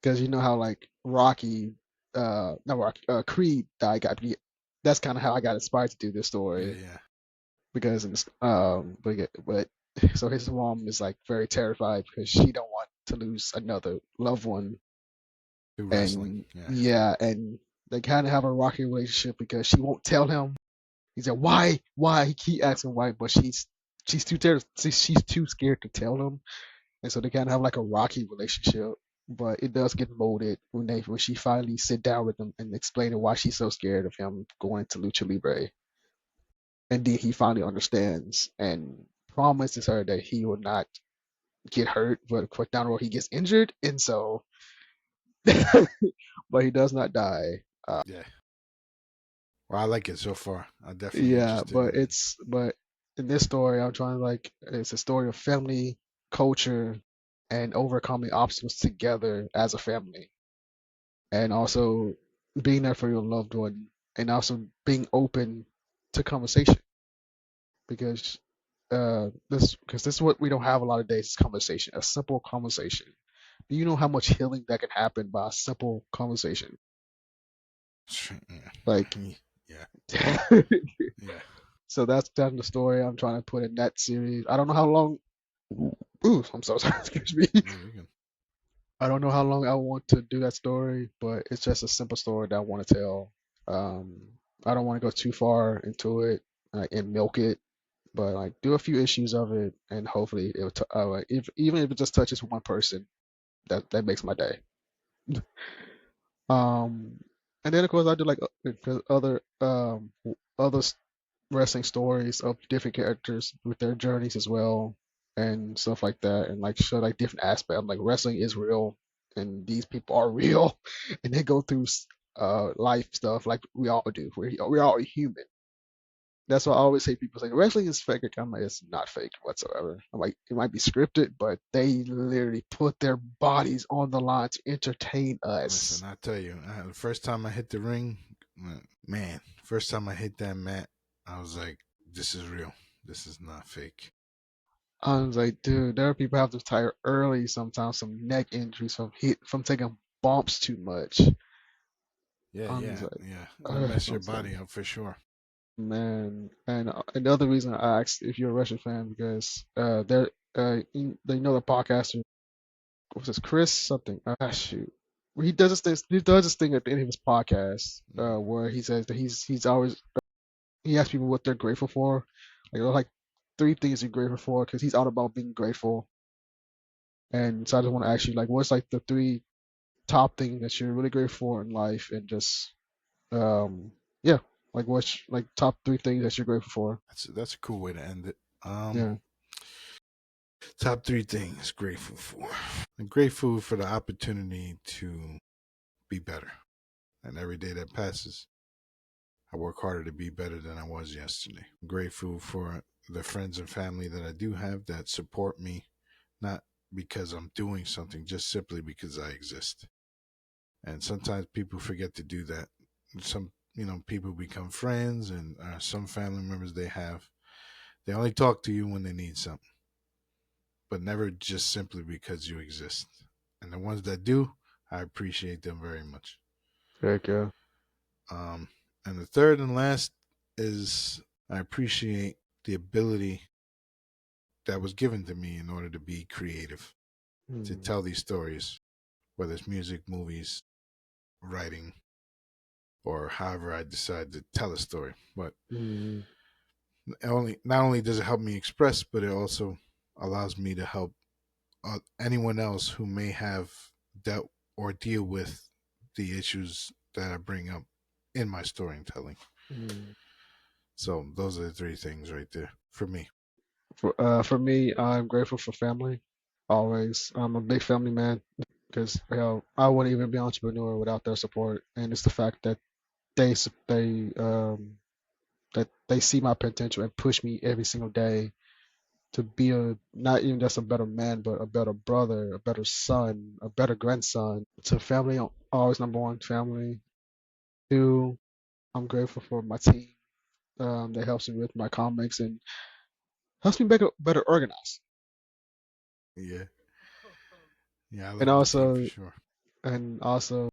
because you know how like Rocky, not Rocky, Creed died. That's kind of how I got inspired to do this Yeah, story yeah. because but so his mom is like very terrified because she don't want to lose another loved one, Do wrestling. and Yeah. yeah, and they kind of have a rocky relationship because she won't tell him. He said, why? He keep asking why, but she's too scared to tell him, and so they kind of have like a rocky relationship. But it does get molded when she finally sit down with him and explain why she's so scared of him going to lucha libre, and then he finally understands and promises her that he will not get hurt, but down the road he gets injured, and so, but he does not die. Yeah. Well, I like it so far. I'm definitely Yeah, interested in. but in this story, I'm trying to like it's a story of family, culture, and overcoming obstacles together as a family, and also being there for your loved one, and also being open to conversation because this is what we don't have a lot of days is conversation, a simple conversation. Do you know how much healing that can happen by a simple conversation? Like, Yeah. Yeah. Yeah. so that's the story I'm trying to put in that series. I don't know how long. Ooh, I'm so sorry. Excuse me. No, you're good. I don't know how long I want to do that story, but it's just a simple story that I want to tell. Um, I don't want to go too far into it and milk it, but like do a few issues of it, and hopefully like, if even if it just touches one person, that makes my day. Um, and then of course I do like other wrestling stories of different characters with their journeys as well and stuff like that, and like show like different aspects. I'm like wrestling is real, and these people are real, and they go through life stuff like we all do. We're all human. That's why I always say people say wrestling is fake. I'm like, it's not fake whatsoever. I'm like, it might be scripted, but they literally put their bodies on the line to entertain Listen, us. I tell you, the first time I hit the ring, man, first time I hit that mat, I was like, this is real. This is not fake. I was like, dude, there are people who have to retire early sometimes, some neck injuries from taking bumps too much. Yeah, I was yeah, like, yeah. It'll ugh, mess I your was like, body up for sure. man. And the other reason I asked if you're a Russian fan because they know the podcaster, what's this, Chris something? Shoot. He does this thing at the end of his podcast Hmm. where he says that he's always he asks people what they're grateful for, like three things you're grateful for because he's all about being grateful. And so I just want to ask you, like, what's like the three top things that you're really grateful for in life, and just yeah, like what's like top three things that you're grateful for? That's a cool way to end it. Um, Yeah. top three things grateful for. I'm grateful for the opportunity to be better, and every day that passes, I work harder to be better than I was yesterday. I'm grateful for the friends and family that I do have that support me, not because I'm doing something, just simply because I exist. And sometimes people forget to do that. Some, people become friends, and some family members they only talk to you when they need something. but never just simply because you exist. And the ones that do, I appreciate them very much. Heck yeah. Um, and the third and last is I appreciate the ability that was given to me in order to be creative, to Mm, tell these stories, whether it's music, movies, writing, or however I decide to tell a story. But mm, only not only does it help me express, but it also allows me to help anyone else who may have dealt or deal with the issues that I bring up in my storytelling. mm. So those are the three things right there for me. For me, I'm grateful for family. Always, I'm a big family man because I wouldn't even be an entrepreneur without their support, and it's the fact that they that they see my potential and push me every single day to be a not even just a better man, but a better brother, a better son, a better grandson. So family, always number one. Family. Two, I'm grateful for my team. That helps me with my comics and helps me better organized. Yeah, yeah, I And love the team for also, sure.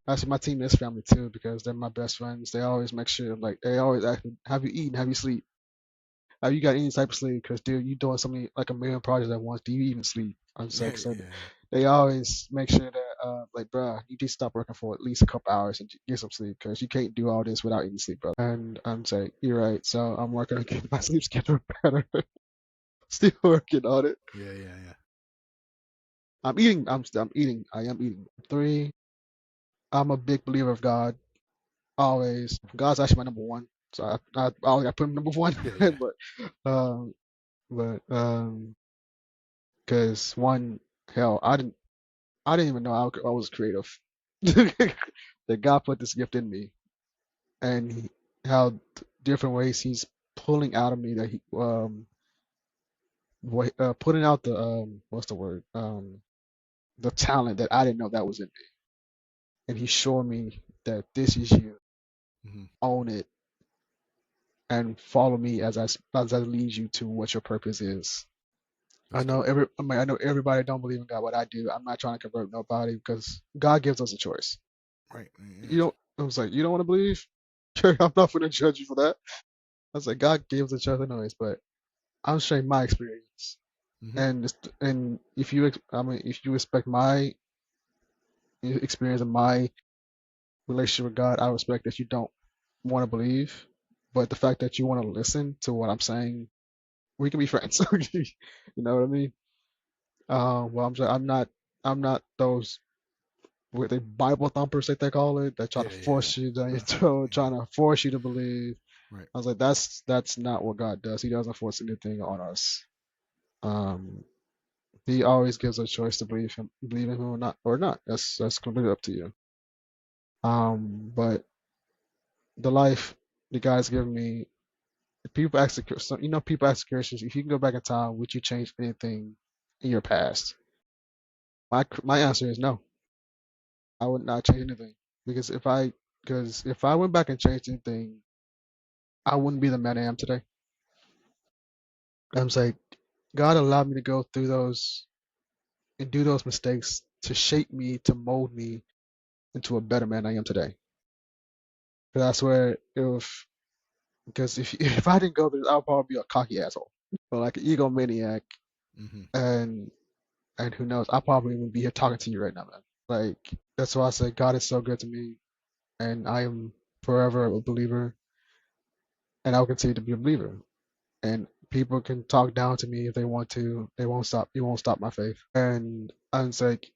actually, my team is family too because they're my best friends. They always make sure, like, they always ask me, "Have you eaten? Have you sleep? Have you got any type of sleep? Because dude, you doing so many like a million projects at once. Do you even sleep?" I'm Yeah, sick. So yeah, they always make sure that, like, bruh, you need to stop working for at least a couple hours and get some sleep because you can't do all this without any sleep, brother. And I'm saying, you're right. So I'm working on getting my sleep schedule better. Still working on it. yeah, yeah, yeah. I'm eating. I am eating. Three, I'm a big believer of God. Always. God's actually my number one. So I always got to put him number one. Yeah, yeah. but um, because one, hell, I didn't even know I was creative. That God put this gift in me, and how different ways He's pulling out of me that putting out the what's the word the talent that I didn't know that was in me, and He's showing me that this is you, Hmm. own it, and follow me as I lead you to what your purpose is. That's dope. I know everybody don't believe in God, but I do. I'm not trying to convert nobody because God gives us a choice. Right. Yeah. You don't. I was like, you don't want to believe? I'm not going to judge you for that. I was like, God gives a choice anyways, but I'm sharing my experience, Hmm. and if you, if you respect my experience and my relationship with God, I respect that you don't want to believe, but the fact that you want to listen to what I'm saying, we can be friends. You know what I mean? Well, I'm not those with the Bible thumpers that they call it that try to Yeah, yeah. force you down your throat, Yeah. trying to force you to believe. Right. I was like, that's not what God does. He doesn't force anything on us. Um, he always gives us a choice to believe in him or not. That's completely up to you. But the life the God's given me, people ask so people ask questions. If you can go back in time, would you change anything in your past? My answer is no. I would not change anything because if I went back and changed anything, I wouldn't be the man I am today. I'm saying God allowed me to go through those and do those mistakes to shape me, to mold me into a better man I am today. 'Cause that's where if because if if I didn't go through, I'll probably be a cocky asshole or like an egomaniac, Hmm. and who knows, I probably wouldn't be here talking to you right now, man. Like that's why I say God is so good to me, and I am forever a believer, and I'll continue to be a believer. And people can talk down to me if they want to. They won't stop. You won't stop my faith. And I'm like,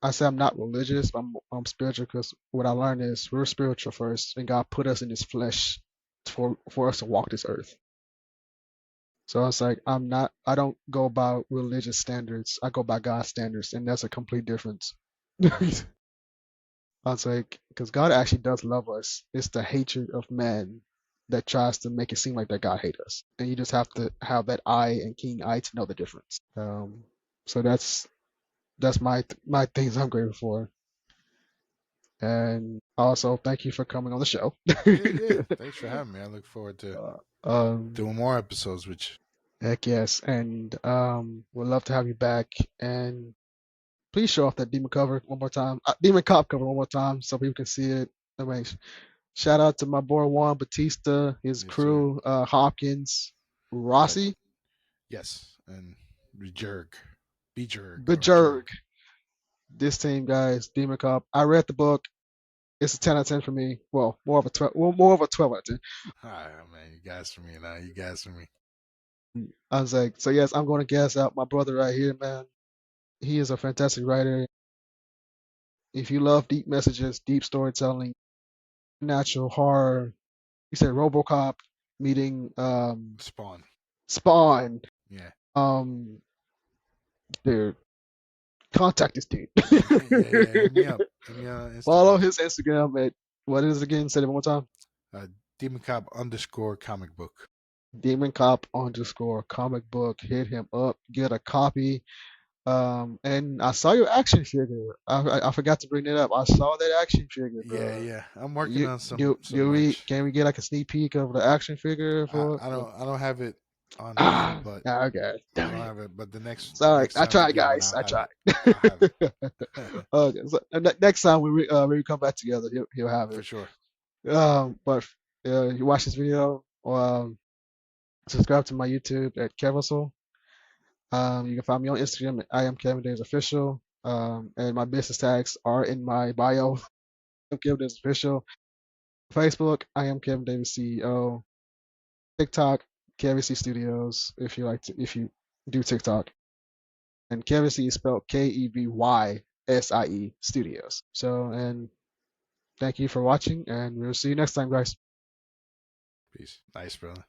I say I'm not religious, but I'm spiritual because what I learned is we're spiritual first, and God put us in this flesh for us to walk this earth. So it's like I don't go by religious standards. I go by God's standards, and that's a complete difference. Right. I was like, because God actually does love us. It's the hatred of man that tries to make it seem like that God hates us, and you just have to have that eye and keen eye to know the difference. So that's my things I'm grateful for. And also, thank you for coming on the show. Yeah, yeah. Thanks for having me. I look forward to um, doing more episodes with you. Heck yes, and we'd love to have you back. And please show off that demon cover one more time, demon cop cover one more time, so people can see it. I mean, shout out to my boy Juan Batista, his Yes, sir. crew, Hopkins, Yep. Rossi, Yes, and Rejerg, Bejerg, or Jerg. Bajurg. This team, guys, Demon Cop. I read the book. It's a 10 out of 10 for me. Well, more of a 12. Well, more of a 12 out of 10. Ah, man, you guys for me now. You guys for me. I was like, so yes, I'm going to gas out my brother right here, man. He is a fantastic writer. If you love deep messages, deep storytelling, natural horror, you said RoboCop meeting Spawn. Spawn. Yeah. Um, dude, contact this dude. Yeah, yeah. Hit me up. Hit me on Follow Instagram. his Instagram at what is it again? Say it one more time. Uh, Demon Cop underscore comic book. Demon Cop underscore comic book. Hit him up. Get a copy. And I saw your action figure. I forgot to bring it up. I saw that action figure, Yeah, bro. yeah. I'm working You on some do we merch. can we get like a sneak peek of the action figure I, for? I don't I don't have it on hand, Ah, but okay. I Damn don't it. have it. But the Sorry, next I time we tried, get one, guys. I'll I have tried. it. I'll have it Okay, so next time when we come back together, he'll have for it. sure. But you watch this video, subscribe to my YouTube at Kevirsyle. You can find me on Instagram at I am Kevin Davis Official. And my business tags are in my bio. I'm Kevin Davis Official. Facebook, I am Kevin Davis CEO. TikTok, Kevin C Studios. If you do TikTok, and Kevin C is spelled Kevysie Studios. So, and thank you for watching, and we'll see you next time, guys. Peace. Nice, brother.